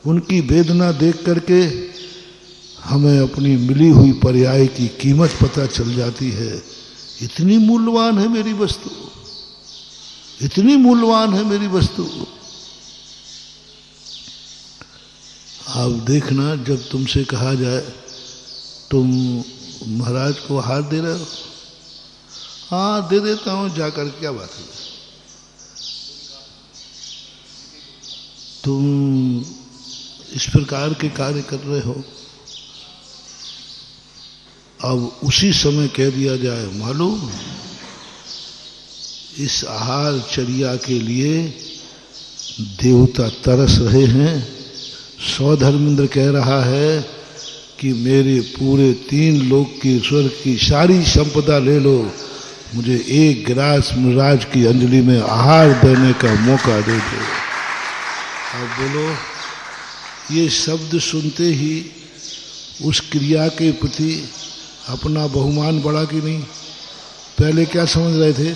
उनकी वेदना देख करके हमें अपनी मिली हुई पर्याय की कीमत पता चल जाती है। इतनी मूल्यवान है मेरी वस्तु, इतनी मूल्यवान है मेरी वस्तु। आप देखना, जब तुमसे कहा जाए तुम महाराज को हार दे रहे हो, हाँ दे देता हूं, जाकर क्या बात है। तुम इस प्रकार के कार्य कर रहे हो, अब उसी समय कह दिया जाए मालूम इस आहार चर्या के लिए देवता तरस रहे हैं। सौधर्मेंद्र कह रहा है कि मेरे पूरे 3 लोक की स्वर्ग की सारी संपदा ले लो, मुझे एक गिलास मुराज की अंजलि में आहार देने का मौका दे दो। अब बोलो, ये शब्द सुनते ही उस क्रिया के प्रति अपना बहुमान बढ़ा कि नहीं? पहले क्या समझ रहे थे?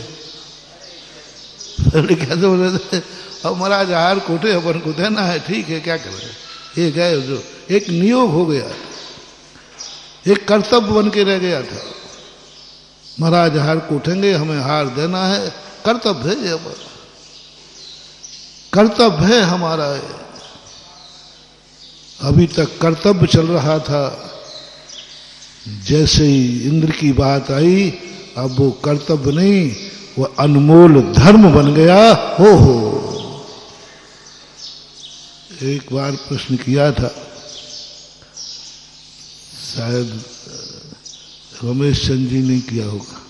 पहले क्या समझ रहे थे? अब महाराज हार कोटे अपन को देना है, ठीक है, क्या कर रहे हैं? ये गए, जो एक नियोग हो गया, एक कर्तव्य बन के रह गया था। महाराज हार कोटेंगे, हमें हार देना है, कर्तव्य है, ये कर्तव्य है हमारा। अभी तक कर्तव्य चल रहा था, जैसे ही इंद्र की बात आई अब वो कर्तव्य नहीं, वो अनमोल धर्म बन गया। हो एक बार प्रश्न किया था, शायद रमेश चंद जी ने किया होगा,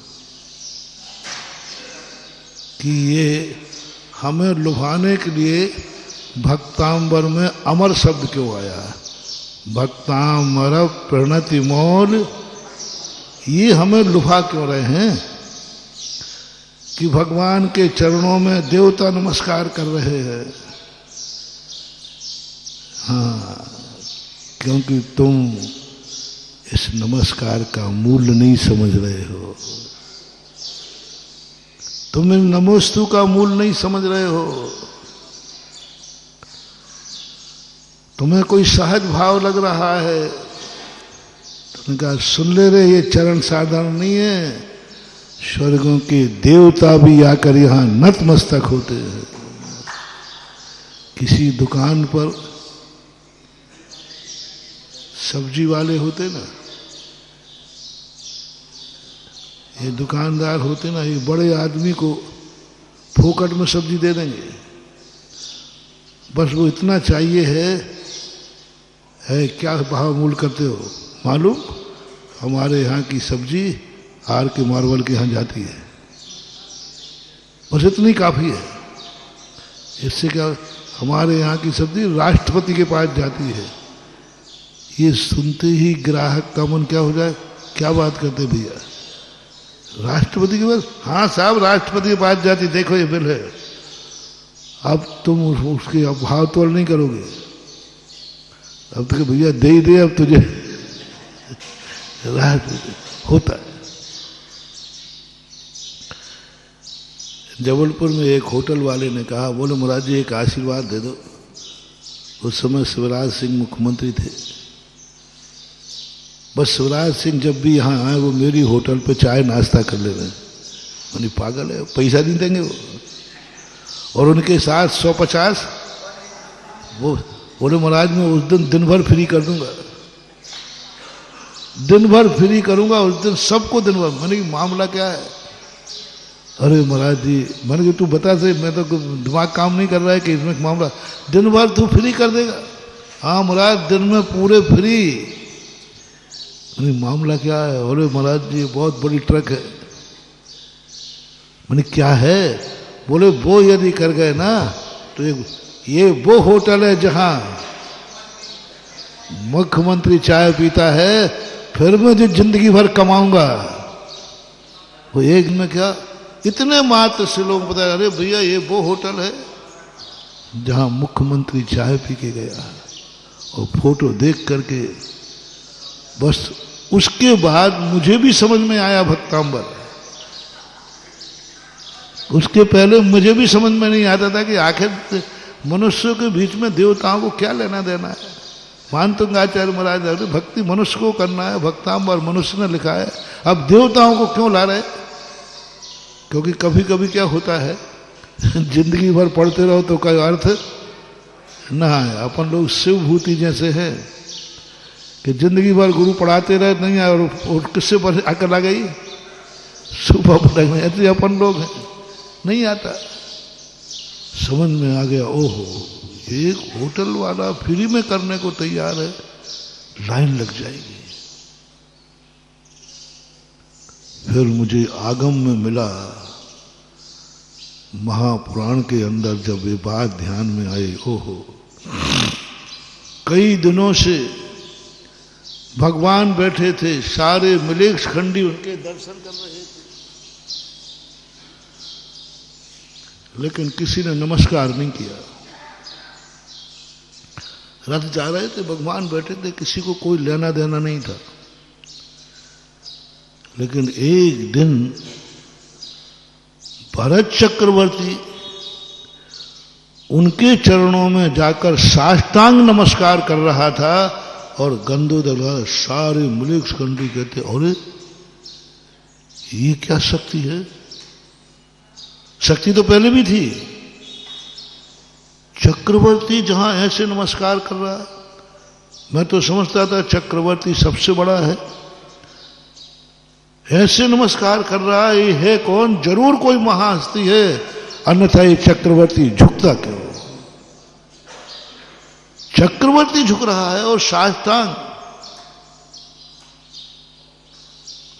कि ये हमें लुभाने के लिए भक्तांबर में अमर शब्द क्यों आया? भक्तांबर प्रणति मौल, ये हमें लुभा क्यों रहे हैं कि भगवान के चरणों में देवता नमस्कार कर रहे हैं? हाँ, क्योंकि तुम इस नमस्कार का मूल्य नहीं समझ रहे हो, तुम इन नमोस्तु का मूल्य नहीं समझ रहे हो। तुम्हें कोई सहज भाव लग रहा है, तुमने कहा सुन ले रे, ये चरण साधारण नहीं है, स्वर्गों के देवता भी आकर यहां नतमस्तक होते हैं। किसी दुकान पर सब्जी वाले होते ना, ये दुकानदार होते ना, ये बड़े आदमी को फोकट में सब्जी दे देंगे, बस वो इतना चाहिए है क्या भाव मूल करते हो मालूम? हमारे यहाँ की सब्जी आर के मार्बल के यहाँ जाती है, बस इतनी काफी है। इससे क्या, हमारे यहाँ की सब्जी राष्ट्रपति के पास जाती है। ये सुनते ही ग्राहक का मन क्या हो जाए, क्या बात करते भैया, राष्ट्रपति के पास? हाँ साहब, राष्ट्रपति के पास जाती, देखो ये बिल है। अब तुम उसके भाव तोल नहीं करोगे, अब तो भैया दे ही दे, अब तुझे होता है। जबलपुर में एक होटल वाले ने कहा, बोले महाराज जी एक आशीर्वाद दे दो। उस समय शिवराज सिंह मुख्यमंत्री थे। बस शिवराज सिंह जब भी यहाँ आए वो मेरी होटल पे चाय नाश्ता कर ले रहे हैं। मैंने पागल है, पैसा नहीं देंगे वो? और उनके साथ 150 वो बोले महाराज मैं उस दिन भर फ्री कर दूंगा, दिन भर फ्री करूंगा उस दिन, सबको दिन भर। मैंने मामला क्या है? अरे महाराज जी, मैंने तू बता से, मैं तो दिमाग काम नहीं कर रहा है कि इसमें मामला, दिन भर तू फ्री कर देगा? हाँ महाराज दिन में पूरे फ्री। मैंने मामला क्या है? अरे महाराज जी बहुत बड़ी ट्रक है। मैंने क्या है? बोले वो यदि कर गए ना तो ये वो होटल है जहां मुख्यमंत्री चाय पीता है, फिर मैं जो जिंदगी भर कमाऊंगा। वो एक में क्या, इतने मात्र से लोग बताए, अरे भैया ये वो होटल है जहां मुख्यमंत्री चाय पी के गया। और फोटो देख करके बस उसके बाद मुझे भी समझ में आया भक्तांबर। उसके पहले मुझे भी समझ में नहीं आता था कि आखिर मनुष्यों के बीच में देवताओं को क्या लेना देना है। मानतंगाचार्य महाराज, अरे भक्ति मनुष्य को करना है, भक्तांबर मनुष्य ने लिखा है, अब देवताओं को क्यों ला रहे? क्योंकि कभी कभी क्या होता है जिंदगी भर पढ़ते रहो तो कोई अर्थ ना है। अपन लोग शिव भूति जैसे हैं कि जिंदगी भर गुरु पढ़ाते रहे, नहीं आए और किससे पर आकर ला गई सुबह पटक में, ऐसे अपन लोग हैं, नहीं आता। समझ में आ गया, ओहो एक होटल वाला फ्री में करने को तैयार है, लाइन लग जाएगी। फिर मुझे आगम में मिला, महापुराण के अंदर जब ये बात ध्यान में आई, ओहो कई दिनों से भगवान बैठे थे, सारे मिलेक्ष खंडी उनके दर्शन कर रहे थे, लेकिन किसी ने नमस्कार नहीं किया। रथ जा रहे थे, भगवान बैठे थे, किसी को कोई लेना देना नहीं था। लेकिन एक दिन भरत चक्रवर्ती उनके चरणों में जाकर साष्टांग नमस्कार कर रहा था और गंधोदर सारे मलेक्ष खंडी कहते, अरे ये क्या शक्ति है? शक्ति तो पहले भी थी। चक्रवर्ती जहां ऐसे नमस्कार कर रहा है, मैं तो समझता था चक्रवर्ती सबसे बड़ा है, ऐसे नमस्कार कर रहा है, ये है कौन? जरूर कोई महाहस्ती है, अन्यथा ये चक्रवर्ती झुकता क्यों? चक्रवर्ती झुक रहा है और साष्टांग।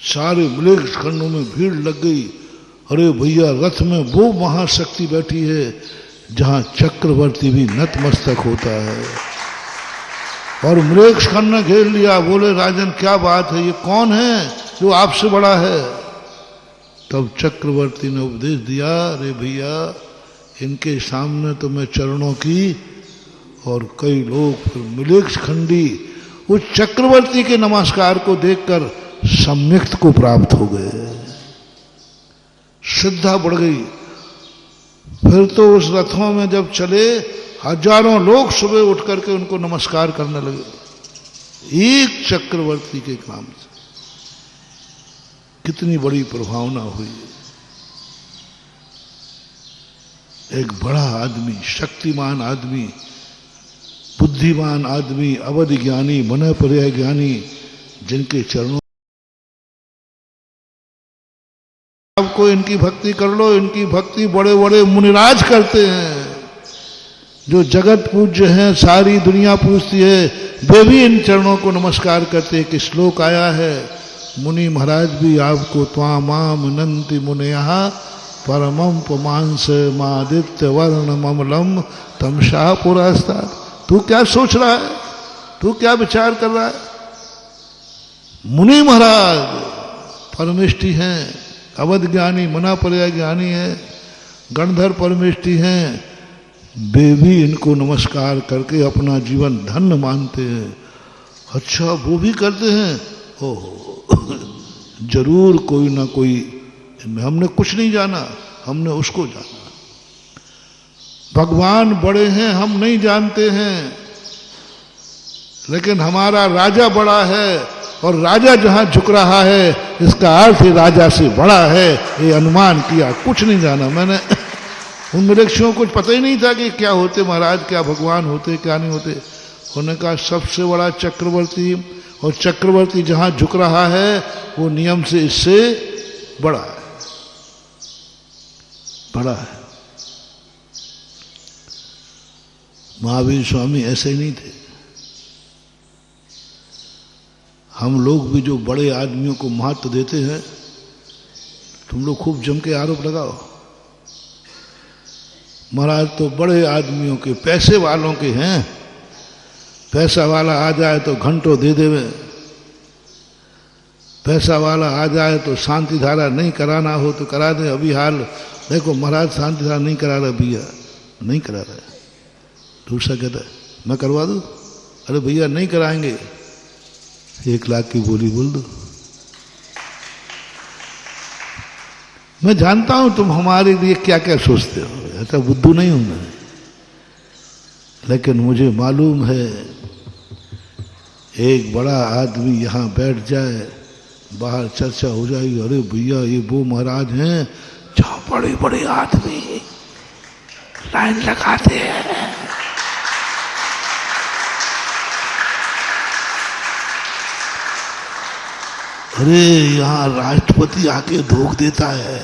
सारे मलेक्ष खंडों में भीड़ लग गई। अरे भैया, रथ में वो महाशक्ति बैठी है जहां चक्रवर्ती भी नतमस्तक होता है। और मलेक्ष खंड ने घेर लिया, बोले राजन क्या बात है, ये कौन है जो आपसे बड़ा है? तब चक्रवर्ती ने उपदेश दिया, अरे भैया, इनके सामने तो मैं चरणों की, और कई लोग फिर मलेक्ष खंडी उस चक्रवर्ती के नमस्कार को देखकर सम्यक्त को प्राप्त हो गए, श्रद्धा बढ़ गई। फिर तो उस रथों में जब चले, हजारों लोग सुबह उठ करके उनको नमस्कार करने लगे, एक चक्रवर्ती के काम से। कितनी बड़ी प्रभावना हुई। एक बड़ा आदमी, शक्तिमान आदमी, बुद्धिमान आदमी, अवध ज्ञानी, मन पर्याय ज्ञानी, जिनके चरणों आपको इनकी भक्ति कर लो, इनकी भक्ति बड़े बड़े मुनिराज करते हैं, जो जगत पूज्य हैं, सारी दुनिया पूजती है, वे भी इन चरणों को नमस्कार करते हैं। कि श्लोक आया है, मुनि महाराज भी आपको त्वामाम नंति मुनयः परमं पुमांस मादित्य वर्ण ममलम तमसा पुरस्तात्। तू क्या सोच रहा है? तू क्या विचार कर रहा है? मुनि महाराज परमेष्टि हैं, अवध ज्ञानी, मना पर्याय ज्ञानी है, गणधर परमेष्टि हैं, वे भी इनको नमस्कार करके अपना जीवन धन्य मानते हैं। अच्छा, वो भी करते हैं? ओहो, जरूर कोई ना कोई, हमने कुछ नहीं जाना, हमने उसको जाना। भगवान बड़े हैं, हम नहीं जानते हैं, लेकिन हमारा राजा बड़ा है, और राजा जहां झुक रहा है, इसका अर्थ ही राजा से बड़ा है, ये अनुमान किया, कुछ नहीं जाना मैंने। उन मलेक्षियों को कुछ पता ही नहीं था कि क्या होते महाराज, क्या भगवान होते, क्या नहीं होते। उन्होंने कहा सबसे बड़ा चक्रवर्ती, और चक्रवर्ती जहां झुक रहा है वो नियम से इससे बड़ा है, बड़ा है। महावीर स्वामी ऐसे ही नहीं थे। हम लोग भी जो बड़े आदमियों को महत्व देते हैं, तुम लोग खूब जम के आरोप लगाओ, महाराज तो बड़े आदमियों के, पैसे वालों के हैं, पैसा वाला आ जाए तो घंटों दे देवे, पैसा वाला आ जाए तो शांति धारा नहीं कराना हो तो करा दे। अभी हाल देखो, महाराज शांति धारा नहीं करा रहा, भैया नहीं करा रहा है। दूसरा कहता है मैं करवा दूं, अरे भैया नहीं कराएंगे, 1 लाख की बोली बोल दो। मैं जानता हूं तुम हमारे लिए क्या क्या सोचते हो, ऐसा बुद्धू नहीं हूं मैं, लेकिन मुझे मालूम है एक बड़ा आदमी यहां बैठ जाए, बाहर चर्चा हो जाएगी, अरे भैया ये वो महाराज हैं जहां बड़े बड़े आदमी लाइन लगाते हैं। अरे यहां राष्ट्रपति आके धोख देता है,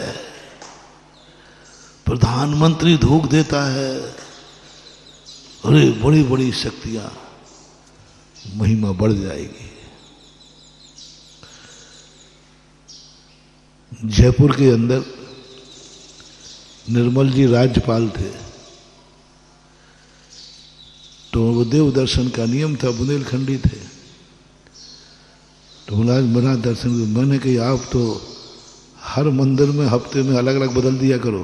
प्रधानमंत्री धोख देता है, अरे बड़ी बड़ी शक्तियां, महिमा बढ़ जाएगी। जयपुर के अंदर निर्मल जी राज्यपाल थे, तो वो देव दर्शन का नियम था, बुंदेलखंडी थे, तो बोला मेरा दर्शन। मैंने कही आप तो हर मंदिर में हफ्ते में अलग अलग बदल दिया करो,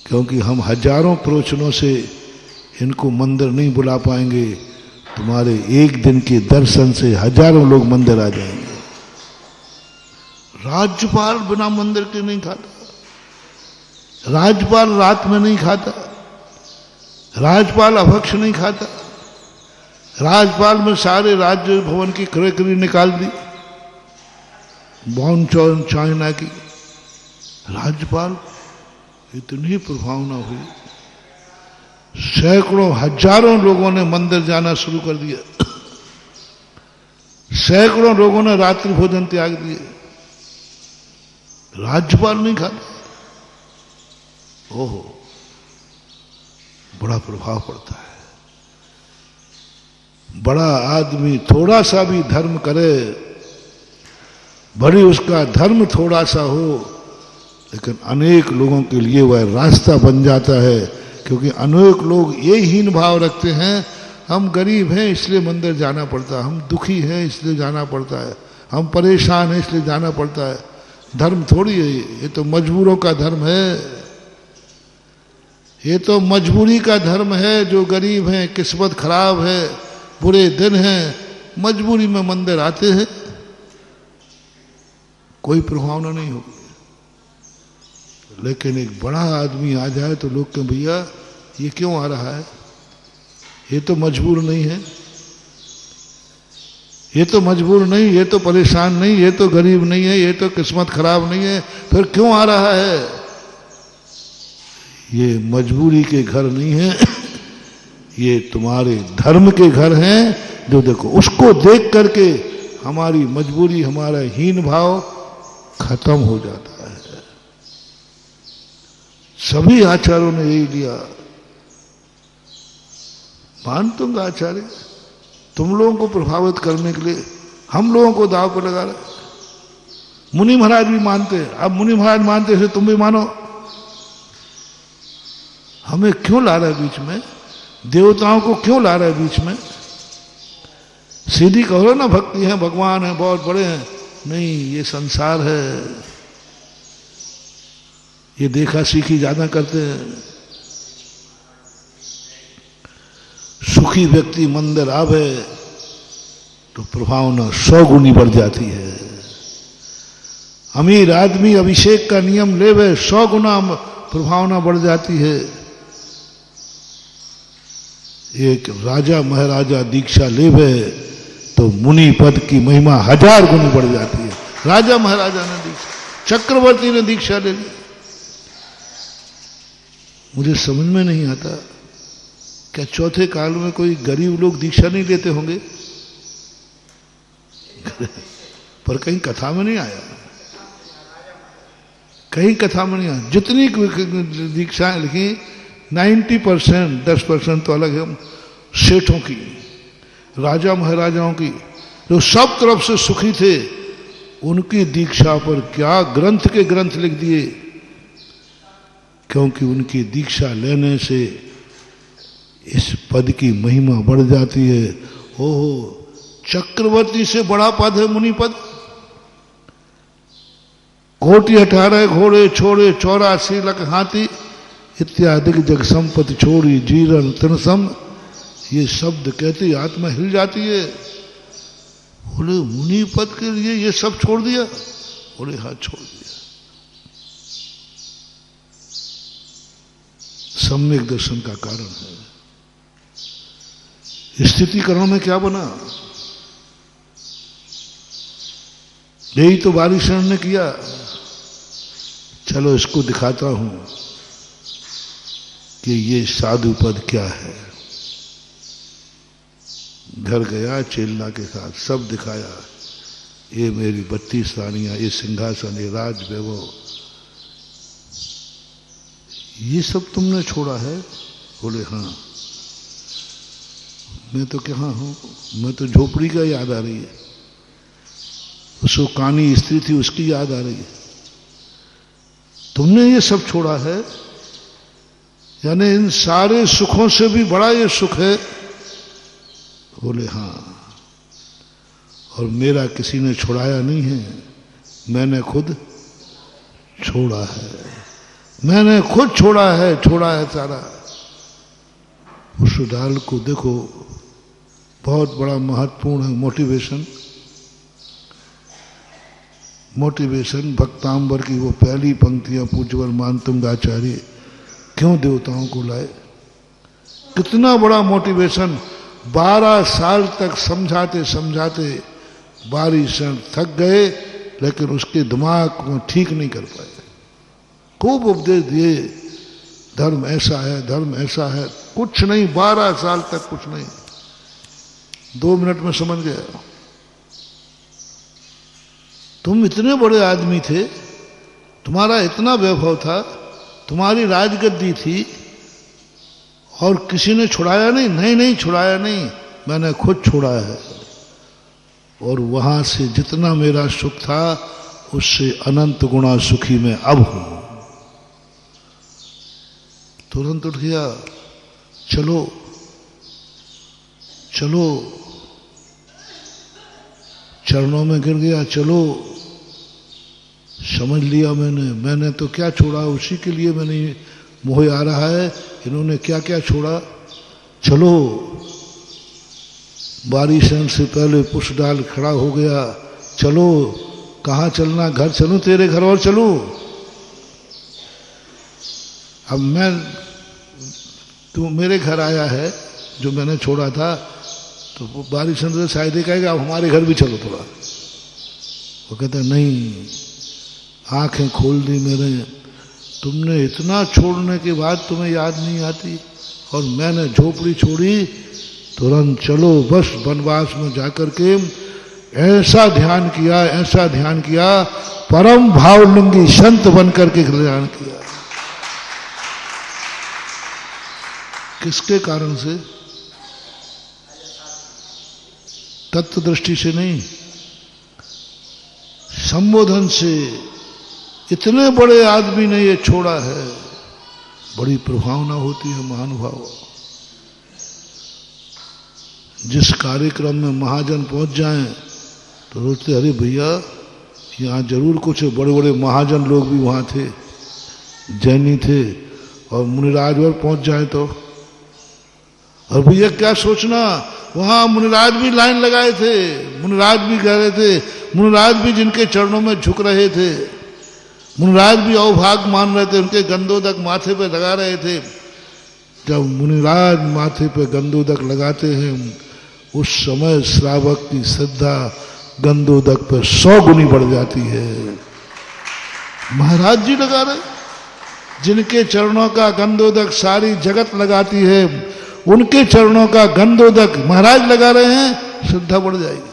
क्योंकि हम हजारों प्रवचनों से इनको मंदिर नहीं बुला पाएंगे, तुम्हारे एक दिन के दर्शन से हजारों लोग मंदिर आ जाएंगे। राज्यपाल बिना मंदिर के नहीं खाता, राज्यपाल रात में नहीं खाता, राज्यपाल अभक्ष नहीं खाता, राज्यपाल में सारे राज्य भवन की करी निकाल दी, बॉन चाइना की। राज्यपाल इतनी प्रभावना हुई, सैकड़ों हजारों लोगों ने मंदिर जाना शुरू कर दिया, सैकड़ों लोगों ने रात्रि भोजन त्याग दिए, राज्यपाल नहीं खाता। ओहो, बड़ा प्रभाव पड़ता है। बड़ा आदमी थोड़ा सा भी धर्म करे, भले उसका धर्म थोड़ा सा हो, लेकिन अनेक लोगों के लिए वह रास्ता बन जाता है। क्योंकि अनेक लोग ये हीन भाव रखते हैं, हम गरीब हैं इसलिए मंदिर जाना पड़ता है, हम दुखी हैं इसलिए जाना पड़ता है, हम परेशान हैं इसलिए जाना पड़ता है। धर्म थोड़ी है ये तो मजबूरों का धर्म है, ये तो मजबूरी का धर्म है। जो गरीब हैं, किस्मत खराब है, बुरे दिन हैं, मजबूरी में मंदिर आते हैं, कोई प्रभावना नहीं होगी। लेकिन एक बड़ा आदमी आ जाए तो लोग कहें भैया ये क्यों आ रहा है, ये तो मजबूर नहीं है, ये तो मजबूर नहीं, ये तो परेशान नहीं, ये तो गरीब नहीं है, ये तो किस्मत खराब नहीं है, फिर क्यों आ रहा है? ये मजबूरी के घर नहीं है, ये तुम्हारे धर्म के घर हैं। जो देखो उसको देख करके हमारी मजबूरी, हमारा हीन भाव खत्म हो जाता है। सभी आचार्यों ने यही लिया। मान दूंगा आचार्य, तुम लोगों को प्रभावित करने के लिए हम लोगों को दाव पर लगा रहे। मुनि महाराज भी मानते हैं, अब मुनि महाराज मानते हैं तुम भी मानो। हमें क्यों ला रहा है बीच में? देवताओं को क्यों ला रहा है बीच में? सीधी कहो ना, भक्ति है, भगवान है, बहुत बड़े हैं। नहीं, ये संसार है, ये देखा सीखी ज्यादा करते हैं। सुखी व्यक्ति मंदिर आवे तो प्रभावना 100 गुनी बढ़ जाती है। अमीर आदमी अभिषेक का नियम लेवे, 100 गुना प्रभावना बढ़ जाती है। एक राजा महाराजा दीक्षा लेवे तो मुनि पद की महिमा 1000 गुनी बढ़ जाती है। राजा महाराजा ने दीक्षा, चक्रवर्ती ने दीक्षा ले ली। मुझे समझ में नहीं आता, क्या चौथे काल में कोई गरीब लोग दीक्षा नहीं लेते होंगे? पर कहीं कथा में नहीं आया, कहीं कथा में नहीं आया। जितनी दीक्षाएं लिखी 90%, 10% तो अलग है सेठों की, राजा महाराजाओं की, जो सब तरफ से सुखी थे, उनकी दीक्षा पर क्या ग्रंथ के ग्रंथ लिख दिए। क्योंकि उनकी दीक्षा लेने से इस पद की महिमा बढ़ जाती है। ओहो, चक्रवर्ती से बड़ा पद है मुनि पद। कोटि 18 घोड़े छोड़े 84 लाख हाथी इत्यादि जग संपत्ति छोड़ी जीरण तनसम, ये शब्द कहते ही आत्मा हिल जाती है। बोले मुनि पद के लिए ये सब छोड़ दिया? बोले हाँ, छोड़ दिया। सम्यक दर्शन का कारण है। स्थितिकरण में क्या बना? यही तो बारिशरण ने किया। चलो इसको दिखाता हूं कि ये साधु पद क्या है। घर गया चेलना के साथ, सब दिखाया। ये मेरी 32 रानियां, ये सिंहासन, ये राज वैभव, ये सब तुमने छोड़ा है? बोले हाँ। मैं तो कहाँ हूं, मैं तो झोपड़ी का याद आ रही है। उसको कानी स्त्री थी, उसकी याद आ रही है। तुमने ये सब छोड़ा है? यानी इन सारे सुखों से भी बड़ा ये सुख है? बोले हाँ। और मेरा किसी ने छुड़ाया नहीं है, मैंने खुद छोड़ा है। मैंने खुद छोड़ा है सारा। उस डाल को देखो, बहुत बड़ा महत्वपूर्ण है मोटिवेशन। मोटिवेशन भक्तांबर की वो पहली पंक्तियां पूज्यवर मानतुंग आचार्य क्यों देवताओं को लाए, कितना बड़ा मोटिवेशन। 12 साल तक समझाते समझाते 12 क्षण थक गए, लेकिन उसके दिमाग को ठीक नहीं कर पाए। खूब उपदेश दिए, धर्म ऐसा है, धर्म ऐसा है, कुछ नहीं। 12 साल तक कुछ नहीं। 2 मिनट में समझ गया। तुम इतने बड़े आदमी थे, तुम्हारा इतना वैभव था, तुम्हारी राजगद्दी थी, और किसी ने छुड़ाया नहीं? नहीं नहीं, छुड़ाया नहीं, मैंने खुद छोड़ा है। और वहां से जितना मेरा सुख था, उससे अनंत गुणा सुखी मैं अब हूं। तुरंत उठ गया, चलो चलो, चरणों में गिर गया, चलो। समझ लिया मैंने तो क्या छोड़ा, उसी के लिए मैंने मोह आ रहा है। इन्होंने क्या क्या छोड़ा, चलो। 12 क्षण से पहले पुष्प डाल खड़ा हो गया, चलो। कहाँ चलना? घर चलूं तेरे घर और चलूं? अब तू मेरे घर आया है जो मैंने छोड़ा था, तो 12 क्षण से शायद ही कहेगा अब हमारे घर भी चलो थोड़ा। वो कहता नहीं, आंखें खोल दी मेरे, तुमने इतना छोड़ने के बाद तुम्हें याद नहीं आती, और मैंने झोपड़ी छोड़ी, तुरंत चलो। बस वनवास में जाकर के ऐसा ध्यान किया, ऐसा ध्यान किया, परम भावलिंगी संत बनकर के कल्याण किया। किसके कारण से? तत्व दृष्टि से नहीं, संबोधन से। इतने बड़े आदमी ने ये छोड़ा है, बड़ी प्रभावना होती है महानुभाव। जिस कार्यक्रम में महाजन पहुंच जाएं तो सोचते अरे भैया यहाँ जरूर कुछ बड़े बड़े महाजन लोग भी वहाँ थे, जैनी थे, और मुनिराज और पहुंच जाए तो। और भैया क्या सोचना, वहाँ मुनिराज भी लाइन लगाए थे, मुनिराज भी कह रहे थे, मुनिराज भी जिनके चरणों में झुक रहे थे, मुनिराज भी अवभाग मान रहे थे, उनके गंदोदक माथे पे लगा रहे थे। जब मुनिराज माथे पे गंदोदक लगाते हैं, उस समय श्रावक की श्रद्धा गंदोदक पर 100 गुनी बढ़ जाती है। महाराज जी लगा रहे, जिनके चरणों का गंदोदक सारी जगत लगाती है, उनके चरणों का गंदोदक महाराज लगा रहे हैं, श्रद्धा बढ़ जाएगी।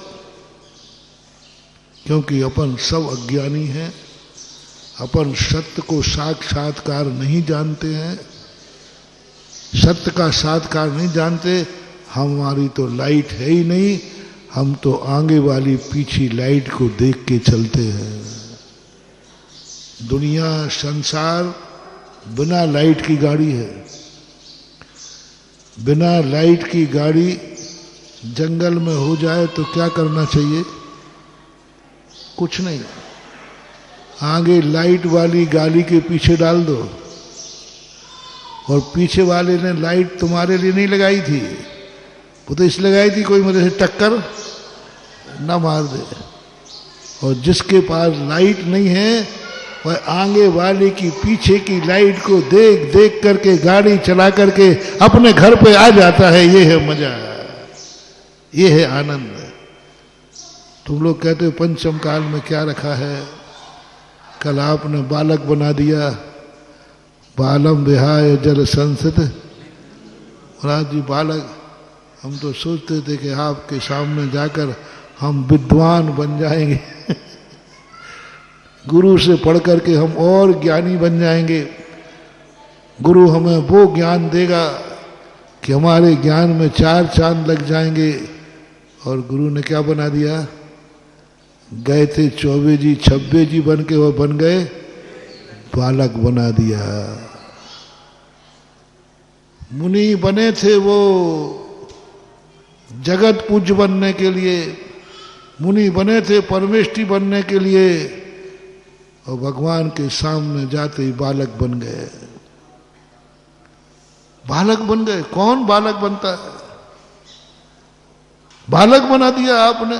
क्योंकि अपन सब अज्ञानी हैं, अपन सत्य को साक्षात्कार नहीं जानते हैं, सत्य का साक्षात्कार नहीं जानते। हमारी तो लाइट है ही नहीं, हम तो आगे वाली पीछे लाइट को देख के चलते हैं। दुनिया संसार बिना लाइट की गाड़ी है। बिना लाइट की गाड़ी जंगल में हो जाए तो क्या करना चाहिए? कुछ नहीं, आगे लाइट वाली गाड़ी के पीछे डाल दो। और पीछे वाले ने लाइट तुम्हारे लिए नहीं लगाई थी, वो तो इसलिए लगाई थी कोई मेरे से टक्कर ना मार दे। और जिसके पास लाइट नहीं है, वह आगे वाले की पीछे की लाइट को देख देख करके गाड़ी चला करके अपने घर पे आ जाता है। ये है मजा, ये है आनंद। तुम लोग कहते हो पंचम काल में क्या रखा है? कल आपने बालक बना दिया, बालम विहाय जल संसित। महाराज जी बालक, हम तो सोचते थे कि आपके सामने जाकर हम विद्वान बन जाएंगे गुरु से पढ़ करके हम और ज्ञानी बन जाएंगे। गुरु हमें वो ज्ञान देगा कि हमारे ज्ञान में 4 चांद लग जाएंगे। और गुरु ने क्या बना दिया? गए थे 24 जी 26 जी बन के, वो बन गए बालक बना दिया। मुनि बने थे वो जगत पूज्य बनने के लिए, मुनि बने थे परमेष्टि बनने के लिए, और भगवान के सामने जाते ही बालक बन गए। बालक बन गए। कौन बालक बनता है? बालक बना दिया आपने।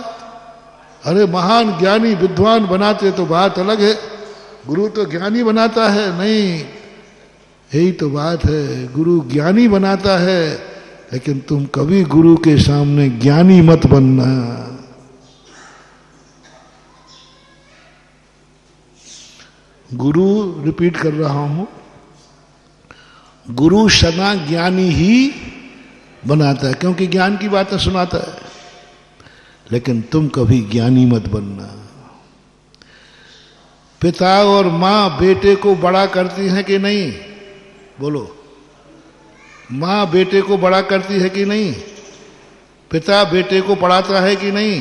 अरे महान ज्ञानी विद्वान बनाते तो बात अलग है, गुरु तो ज्ञानी बनाता है। नहीं, यही तो बात है, गुरु ज्ञानी बनाता है, लेकिन तुम कभी गुरु के सामने ज्ञानी मत बनना। गुरु, रिपीट कर रहा हूं, गुरु सदा ज्ञानी ही बनाता है, क्योंकि ज्ञान की बातें सुनाता है, लेकिन तुम कभी ज्ञानी मत बनना। पिता और मां बेटे को बड़ा करती हैं कि नहीं? बोलो, मां बेटे को बड़ा करती है कि नहीं? पिता बेटे को पढ़ाता है कि नहीं?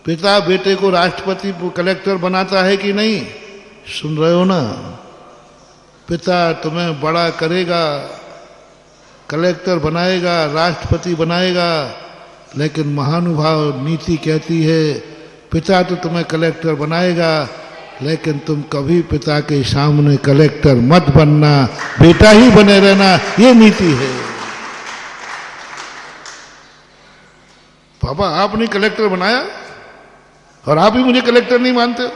पिता बेटे को राष्ट्रपति कलेक्टर बनाता है कि नहीं? सुन रहे हो ना? पिता तुम्हें बड़ा करेगा, कलेक्टर बनाएगा, राष्ट्रपति बनाएगा, लेकिन महानुभाव नीति कहती है पिता तो तुम्हें कलेक्टर बनाएगा, लेकिन तुम कभी पिता के सामने कलेक्टर मत बनना, बेटा ही बने रहना, ये नीति है। पापा आपने कलेक्टर बनाया और आप ही मुझे कलेक्टर नहीं मानते हो।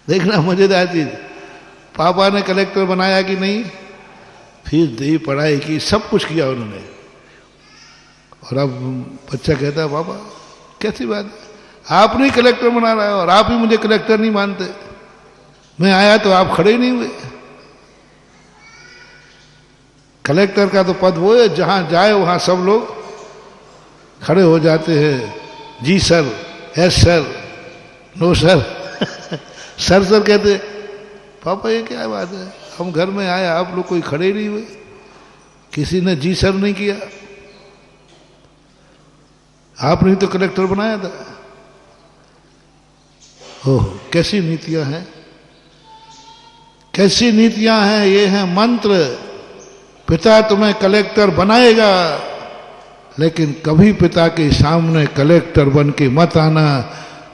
देखना मजेदार चीज, पापा ने कलेक्टर बनाया कि नहीं, फीस दी, पढ़ाई की, सब कुछ किया उन्होंने, और अब बच्चा कहता है पापा कैसी बात है, आप नहीं कलेक्टर बना रहा है और आप ही मुझे कलेक्टर नहीं मानते। मैं आया तो आप खड़े ही नहीं हुए। कलेक्टर का तो पद वो है जहां जाए वहां सब लोग खड़े हो जाते हैं, जी sir, yes sir, no sir, sir sir कहते। पापा ये क्या बात है, हम घर में आए आप लोग कोई खड़े नहीं हुए, किसी ने जी सर नहीं किया, आपने ही तो कलेक्टर बनाया था। ओह कैसी नीतियां हैं, कैसी नीतियां हैं, ये है मंत्र। पिता तुम्हें कलेक्टर बनाएगा, लेकिन कभी पिता के सामने कलेक्टर बन के मत आना।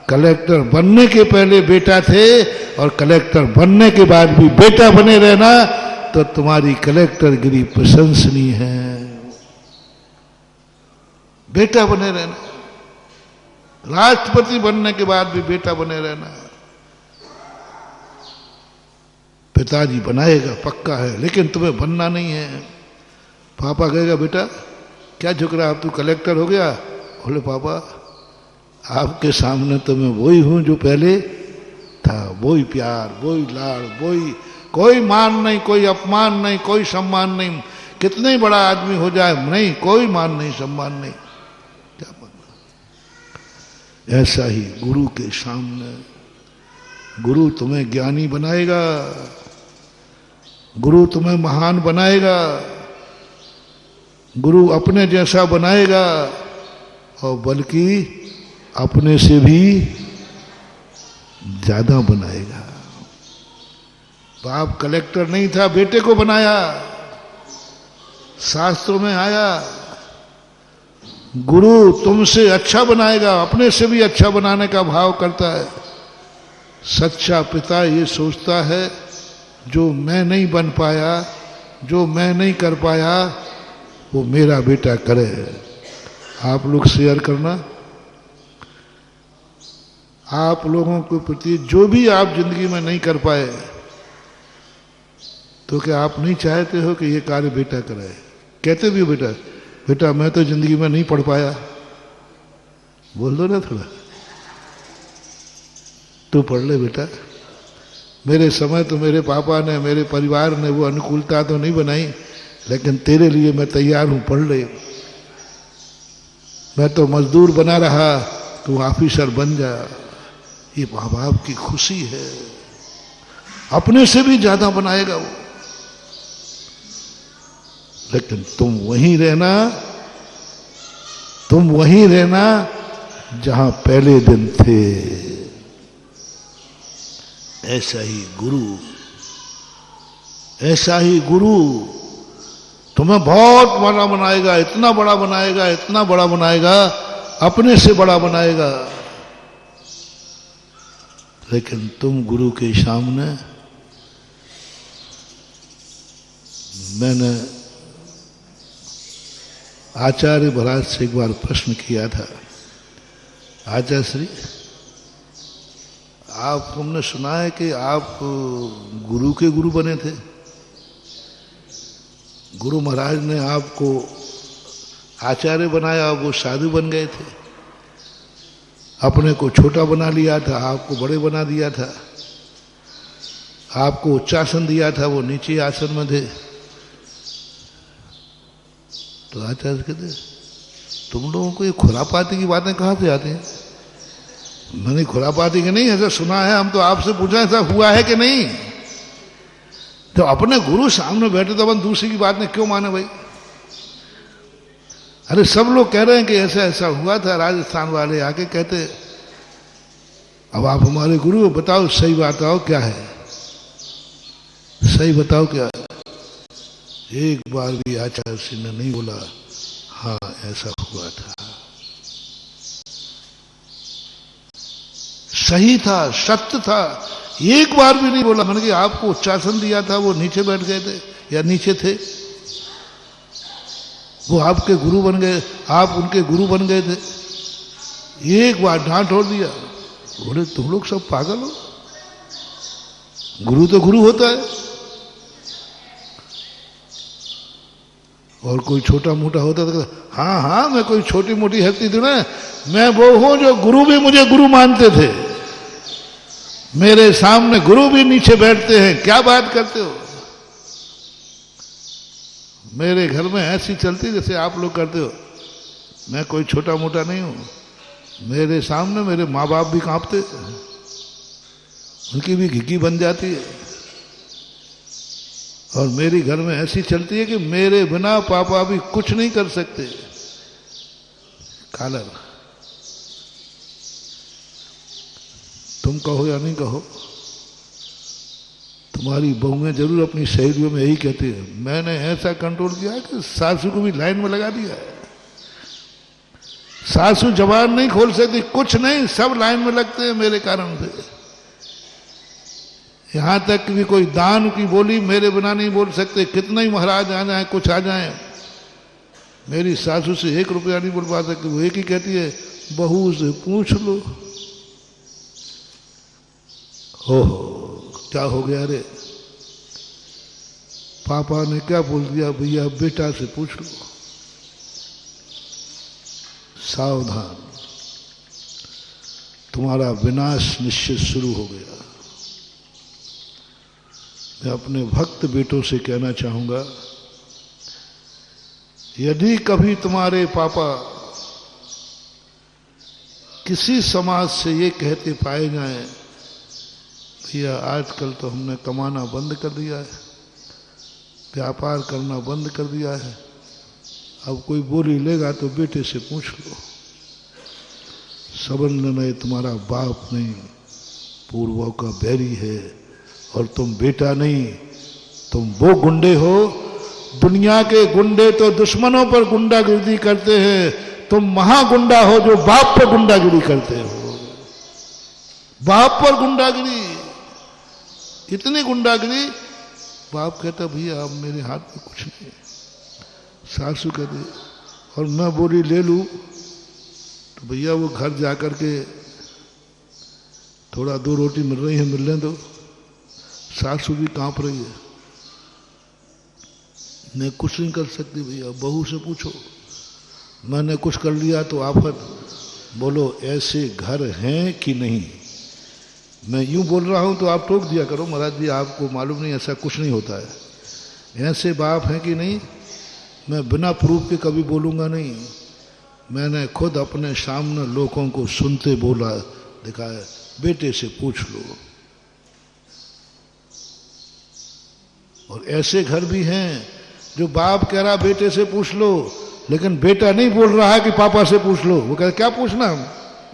कलेक्टर बनने के पहले बेटा थे और कलेक्टर बनने के बाद भी बेटा बने रहना, तो तुम्हारी कलेक्टरगिरी प्रशंसनीय है। बेटा बने रहना, राष्ट्रपति बनने के बाद भी बेटा बने रहना। पिताजी बनाएगा पक्का है, लेकिन तुम्हें बनना नहीं है। पापा कहेगा बेटा क्या झुक रहा, अब तू कलेक्टर हो गया। बोले पापा आपके सामने तो मैं वही हूं जो पहले था, वही प्यार, वही लाड़, वही, कोई मान नहीं, कोई अपमान नहीं, कोई सम्मान नहीं, कितने बड़ा आदमी हो जाए नहीं, कोई मान नहीं, सम्मान नहीं। क्या बनना? ऐसा ही गुरु के सामने, गुरु तुम्हें ज्ञानी बनाएगा, गुरु तुम्हें महान बनाएगा, गुरु अपने जैसा बनाएगा, और बल्कि अपने से भी ज्यादा बनाएगा। बाप कलेक्टर नहीं था, बेटे को बनाया, शास्त्रों में आया। गुरु तुमसे अच्छा बनाएगा, अपने से भी अच्छा बनाने का भाव करता है। सच्चा पिता ये सोचता है जो मैं नहीं बन पाया, जो मैं नहीं कर पाया, वो मेरा बेटा करे। आप लोग शेयर करना, आप लोगों के प्रति जो भी आप जिंदगी में नहीं कर पाए, तो क्या आप नहीं चाहते हो कि ये कार्य बेटा करे? कहते भी हो बेटा, बेटा मैं तो जिंदगी में नहीं पढ़ पाया, बोल दो ना थोड़ा, तू पढ़ ले बेटा। मेरे समय तो मेरे पापा ने, मेरे परिवार ने वो अनुकूलता तो नहीं बनाई, लेकिन तेरे लिए मैं तैयार हूं, पढ़ ले। मैं तो मजदूर बना रहा, तू ऑफिसर बन जा। ये माँ बाप की खुशी है, अपने से भी ज्यादा बनाएगा वो। लेकिन तुम वहीं रहना, तुम वहीं रहना जहां पहले दिन थे। ऐसा ही गुरु, ऐसा ही गुरु तुम्हें बहुत बड़ा बनाएगा, इतना बड़ा बनाएगा, इतना बड़ा बनाएगा, अपने से बड़ा बनाएगा। लेकिन तुम गुरु के सामने मैंने आचार्य महाराज से एक बार प्रश्न किया था, आचार्य श्री आप, हमने सुना है कि आप गुरु के गुरु बने थे, गुरु महाराज ने आपको आचार्य बनाया, वो साधु बन गए थे, अपने को छोटा बना लिया था, आपको बड़े बना दिया था, आपको उच्चासन दिया था, वो नीचे आसन में थे। तो आचार्य कहते तुम लोगों को ये खुरापाती की बातें कहाँ से आती हैं? मैंने खुरापाती की नहीं, ऐसा सुना है, हम तो आपसे पूछा ऐसा हुआ है कि नहीं। तो अपने गुरु सामने बैठे तो अपन दूसरी की बात में क्यों माने भाई? अरे सब लोग कह रहे हैं कि ऐसा ऐसा हुआ था, राजस्थान वाले आके कहते अब आप हमारे गुरु बताओ, सही बताओ क्या है, सही बताओ क्या है। एक बार भी आचार्य सिंह ने नहीं बोला हाँ ऐसा हुआ था, सही था, सत्य था, एक बार भी नहीं बोला। मैंने कि आपको उच्चासन दिया था, वो नीचे बैठ गए थे या नीचे थे, वो आपके गुरु बन गए, आप उनके गुरु बन गए थे, एक बार डांट छोड़ दिया। बोले तुम लोग सब पागल हो, गुरु तो गुरु होता है, और कोई छोटा मोटा होता तो हाँ हाँ मैं कोई छोटी मोटी हस्ती थी ना, मैं वो हूं जो गुरु भी मुझे गुरु मानते थे, मेरे सामने गुरु भी नीचे बैठते हैं, क्या बात करते हो। मेरे घर में ऐसी चलती जैसे आप लोग करते हो, मैं कोई छोटा मोटा नहीं हूं, मेरे सामने मेरे माँ बाप भी कांपते, उनकी भी घिघी बन जाती है, और मेरी घर में ऐसी चलती है कि मेरे बिना पापा भी कुछ नहीं कर सकते। कालर तुम कहो या नहीं कहो, तुम्हारी बहुएं जरूर अपनी सहेलियों में यही कहती है, मैंने ऐसा कंट्रोल किया कि सासू को भी लाइन में लगा दिया है, सासू जबान नहीं खोल सकती, कुछ नहीं, सब लाइन में लगते हैं मेरे कारण से। यहां तक भी कोई दान की बोली मेरे बिना नहीं बोल सकते, कितना ही महाराज आ जाए, कुछ आ जाए, मेरी सासू से 1 रुपया नहीं बोल पा सकती, वो एक ही कहती है बहू से पूछ लो। हो क्या हो गया रे, पापा ने क्या बोल दिया, भैया बेटा से पूछ लो। सावधान, तुम्हारा विनाश निश्चित शुरू हो गया। मैं अपने भक्त बेटों से कहना चाहूंगा, यदि कभी तुम्हारे पापा किसी समाज से ये कहते पाए जाएं, भैया आजकल तो हमने कमाना बंद कर दिया है, व्यापार करना बंद कर दिया है, अब कोई बोली लेगा तो बेटे से पूछ लो, समझ लेना ये तुम्हारा बाप नहीं, पूर्वों का बैरी है, और तुम बेटा नहीं, तुम वो गुंडे हो। दुनिया के गुंडे तो दुश्मनों पर गुंडागिरी करते हैं, तुम महागुंडा हो जो बाप पर गुंडागिरी करते हो। बाप पर गुंडागिरी, इतनी गुंडागिरी, बाप कहता भैया अब मेरे हाथ में कुछ नहीं, सासू कहते और मैं बोली ले लूं तो भैया वो घर जाकर के थोड़ा 2 रोटी मिल रही है मिलने दो, सासू भी कांप रही है, मैं कुछ नहीं कर सकती भैया, बहू से पूछो, मैंने कुछ कर लिया तो आफत। बोलो ऐसे घर हैं कि नहीं? मैं यूं बोल रहा हूं तो आप टोक दिया करो, महाराज जी आपको मालूम नहीं ऐसा कुछ नहीं होता है। ऐसे बाप हैं कि नहीं? मैं बिना प्रूफ के कभी बोलूंगा नहीं, मैंने खुद अपने सामने लोगों को सुनते बोला दिखाया, बेटे से पूछ लो। और ऐसे घर भी हैं जो बाप कह रहा बेटे से पूछ लो, लेकिन बेटा नहीं बोल रहा है कि पापा से पूछ लो, वो कह रहा क्या पूछना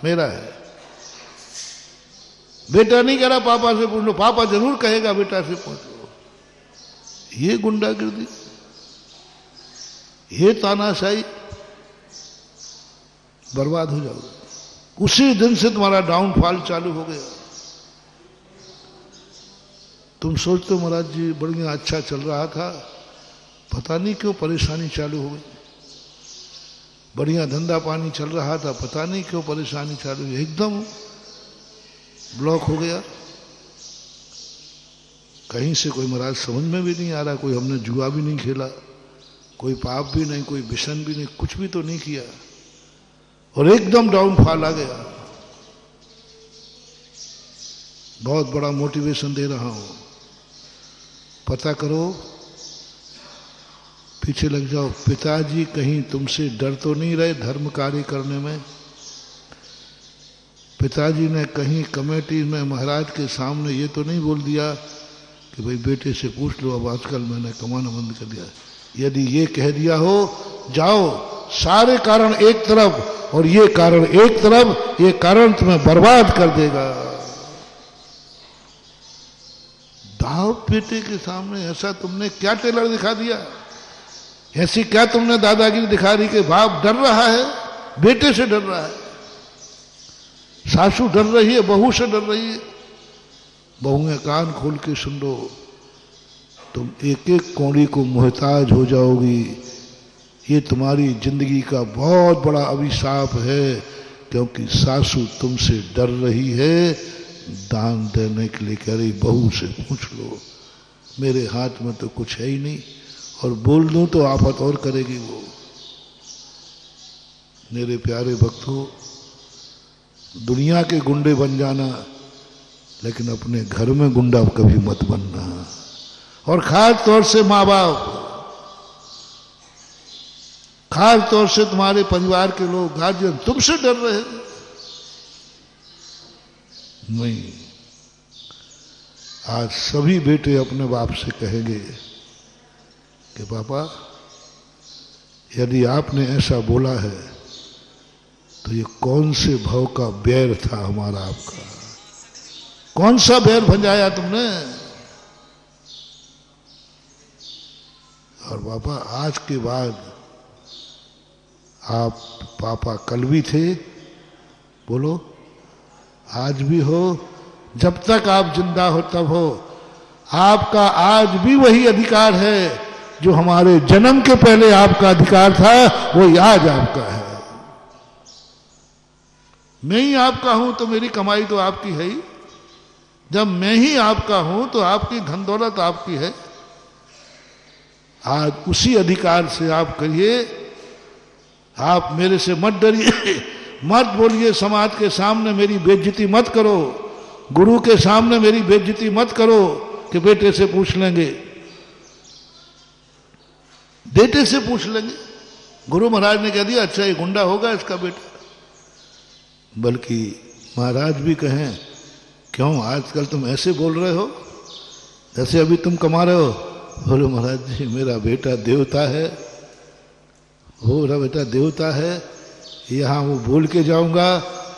मेरा है। बेटा नहीं कह रहा पापा से पूछ लो, पापा जरूर कहेगा बेटा से पूछ लो। ये गुंडागिरी, ये तानाशाही, बर्बाद हो जाओगे। उसी दिन से तुम्हारा डाउनफॉल चालू हो गया। तुम सोचते हो महाराज जी बढ़िया अच्छा चल रहा था, पता नहीं क्यों परेशानी चालू हो गई। बढ़िया धंधा पानी चल रहा था, पता नहीं क्यों परेशानी चालू हुई, एकदम ब्लॉक हो गया। कहीं से कोई महाराज समझ में भी नहीं आ रहा, कोई हमने जुआ भी नहीं खेला, कोई पाप भी नहीं, कोई व्यसन भी नहीं, कुछ भी तो नहीं किया, और एकदम डाउनफॉल आ गया। बहुत बड़ा मोटिवेशन दे रहा हूं, पता करो, पीछे लग जाओ। पिताजी कहीं तुमसे डर तो नहीं रहे धर्म कार्य करने में? पिताजी ने कहीं कमेटी में महाराज के सामने ये तो नहीं बोल दिया कि भाई बेटे से पूछ लो, अब आजकल मैंने कमाना बंद कर दिया? यदि ये कह दिया हो, जाओ सारे कारण एक तरफ और ये कारण एक तरफ, ये कारण तुम्हें बर्बाद कर देगा। दाव बेटे के सामने ऐसा तुमने क्या टेलर दिखा दिया? ऐसी क्या तुमने दादागिरी दिखा दी कि बाप डर रहा है, बेटे से डर रहा है, सासू डर रही है, बहू से डर रही है। बहुएं कान खोल के सुन लो, तुम एक एक कौड़ी को मोहताज हो जाओगी। ये तुम्हारी जिंदगी का बहुत बड़ा अभिशाप है, क्योंकि सासू तुमसे डर रही है। दान देने के लिए कह रही, बहू से पूछ लो, मेरे हाथ में तो कुछ है ही नहीं, और बोल दूं तो आफत और करेगी वो। मेरे प्यारे भक्तों, दुनिया के गुंडे बन जाना, लेकिन अपने घर में गुंडा कभी मत बनना। और खास तौर से माँ बाप, खास तौर से तुम्हारे परिवार के लोग, गार्जियन तुमसे डर रहे हैं। नहीं, आज सभी बेटे अपने बाप से कहेंगे कि पापा, यदि आपने ऐसा बोला है तो ये कौन से भाव का बैर था हमारा आपका? कौन सा बैर भंजाया तुमने? और पापा, आज के बाद आप पापा कल भी थे, बोलो आज भी हो, जब तक आप जिंदा हो तब हो। आपका आज भी वही अधिकार है जो हमारे जन्म के पहले आपका अधिकार था, वो आज आपका है। मैं ही आपका हूं तो मेरी कमाई तो आपकी है ही। जब मैं ही आपका हूं तो आपकी धन दौलत आपकी है। आज उसी अधिकार से आप करिए। आप मेरे से मत डरिए, मत बोलिए, समाज के सामने मेरी बेइज्जती मत करो, गुरु के सामने मेरी बेइज्जती मत करो कि बेटे से पूछ लेंगे। बेटे से पूछ लेंगे, गुरु महाराज ने कह दिया अच्छा ये गुंडा होगा इसका बेटा। बल्कि महाराज भी कहें, क्यों आजकल तुम ऐसे बोल रहे हो जैसे अभी तुम कमा रहे हो? बोलो महाराज जी, मेरा बेटा देवता है, वो मेरा बेटा देवता है। यहाँ वो बोल के जाऊंगा,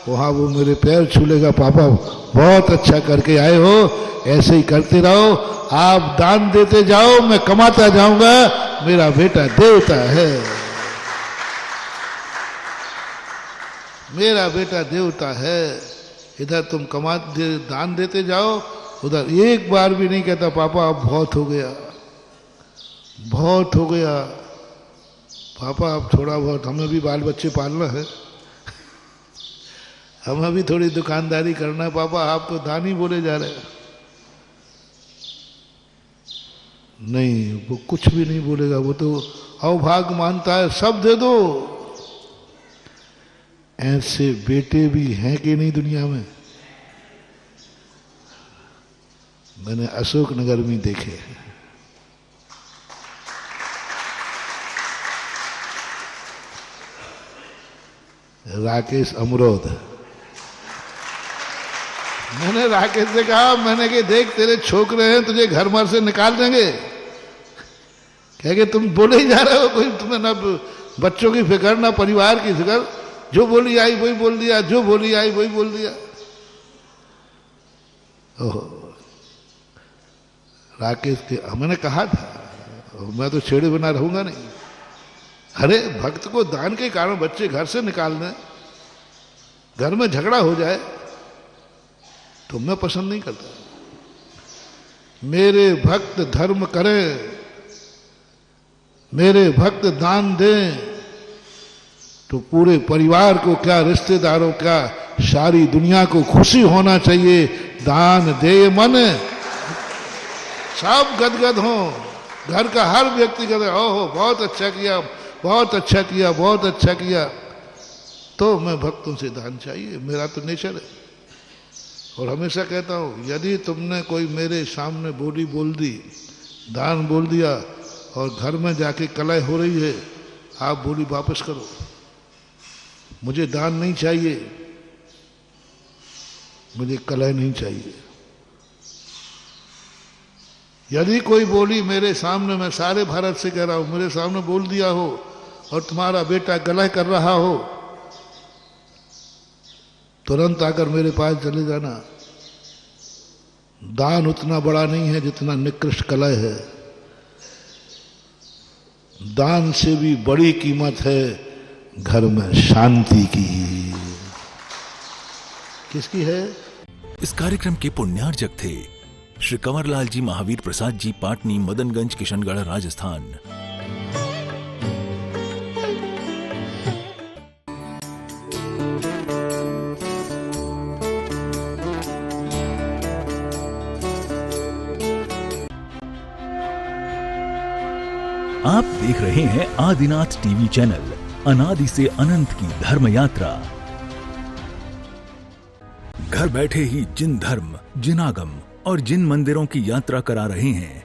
वहाँ वो मेरे पैर छू लेगा, पापा बहुत अच्छा करके आए हो, ऐसे ही करते रहो, आप दान देते जाओ, मैं कमाता जाऊंगा, मेरा बेटा देवता है, मेरा बेटा देवता है। इधर तुम दान देते जाओ, उधर एक बार भी नहीं कहता पापा अब बहुत हो गया, बहुत हो गया पापा, अब थोड़ा बहुत, हमें भी बाल बच्चे पालना है, हमें भी थोड़ी दुकानदारी करना है पापा, आप तो दान ही बोले जा रहे हैं। नहीं, वो कुछ भी नहीं बोलेगा, वो तो अवभाग मानता है, सब दे दो। ऐसे बेटे भी हैं कि नहीं दुनिया में? मैंने अशोकनगर में देखे। राकेश अमरोद, मैंने राकेश से कहा, मैंने कि देख तेरे छोकरे हैं, तुझे घर मार से निकाल देंगे। कह के तुम बोले ही जा रहे हो, कोई तुम्हें ना बच्चों की फिक्र ना परिवार की फिक्र, जो बोली आई वही बोल दिया, जो बोली आई वही बोल दिया। ओहो, राकेश के मैंने कहा था मैं तो छेड़े बिना रहूंगा नहीं। अरे भक्त को दान के कारण बच्चे घर से निकाल दें, घर में झगड़ा हो जाए तो मैं पसंद नहीं करता। मेरे भक्त धर्म करें, मेरे भक्त दान दें तो पूरे परिवार को क्या, रिश्तेदारों क्या, सारी दुनिया को खुशी होना चाहिए। दान दे मन, सब गदगद हो, घर का हर व्यक्ति कहते ओहो बहुत अच्छा किया, बहुत अच्छा किया, बहुत अच्छा किया। तो मैं भक्तों से दान चाहिए, मेरा तो नेचर है। और हमेशा कहता हूं, यदि तुमने कोई मेरे सामने बोली बोल दी, दान बोल दिया और घर में जाके कलह हो रही है, आप बोली वापस करो। मुझे दान नहीं चाहिए, मुझे कलह नहीं चाहिए। यदि कोई बोली मेरे सामने, मैं सारे भारत से कह रहा हूं, मेरे सामने बोल दिया हो और तुम्हारा बेटा कलह कर रहा हो, तुरंत आकर मेरे पास चले जाना। दान उतना बड़ा नहीं है जितना निकृष्ट कलह है। दान से भी बड़ी कीमत है घर में शांति की। किसकी है? इस कार्यक्रम के पुण्यार्जक थे श्री कंवरलाल जी महावीर प्रसाद जी, पाटनी, मदनगंज, किशनगढ़, राजस्थान। आप देख रहे हैं आदिनाथ टीवी चैनल, अनादि से अनंत की धर्म यात्रा। घर बैठे ही जिन धर्म, जिन आगम और जिन मंदिरों की यात्रा करा रहे हैं,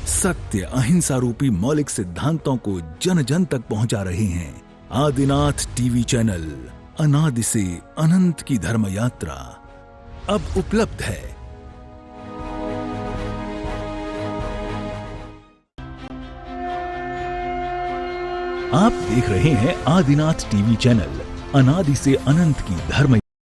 सत्य अहिंसा रूपी मौलिक सिद्धांतों को जन जन तक पहुंचा रहे हैं। आदिनाथ टीवी चैनल, अनादि से अनंत की धर्म यात्रा अब उपलब्ध है। आप देख रहे हैं आदिनाथ टीवी चैनल, अनादि से अनंत की धर्म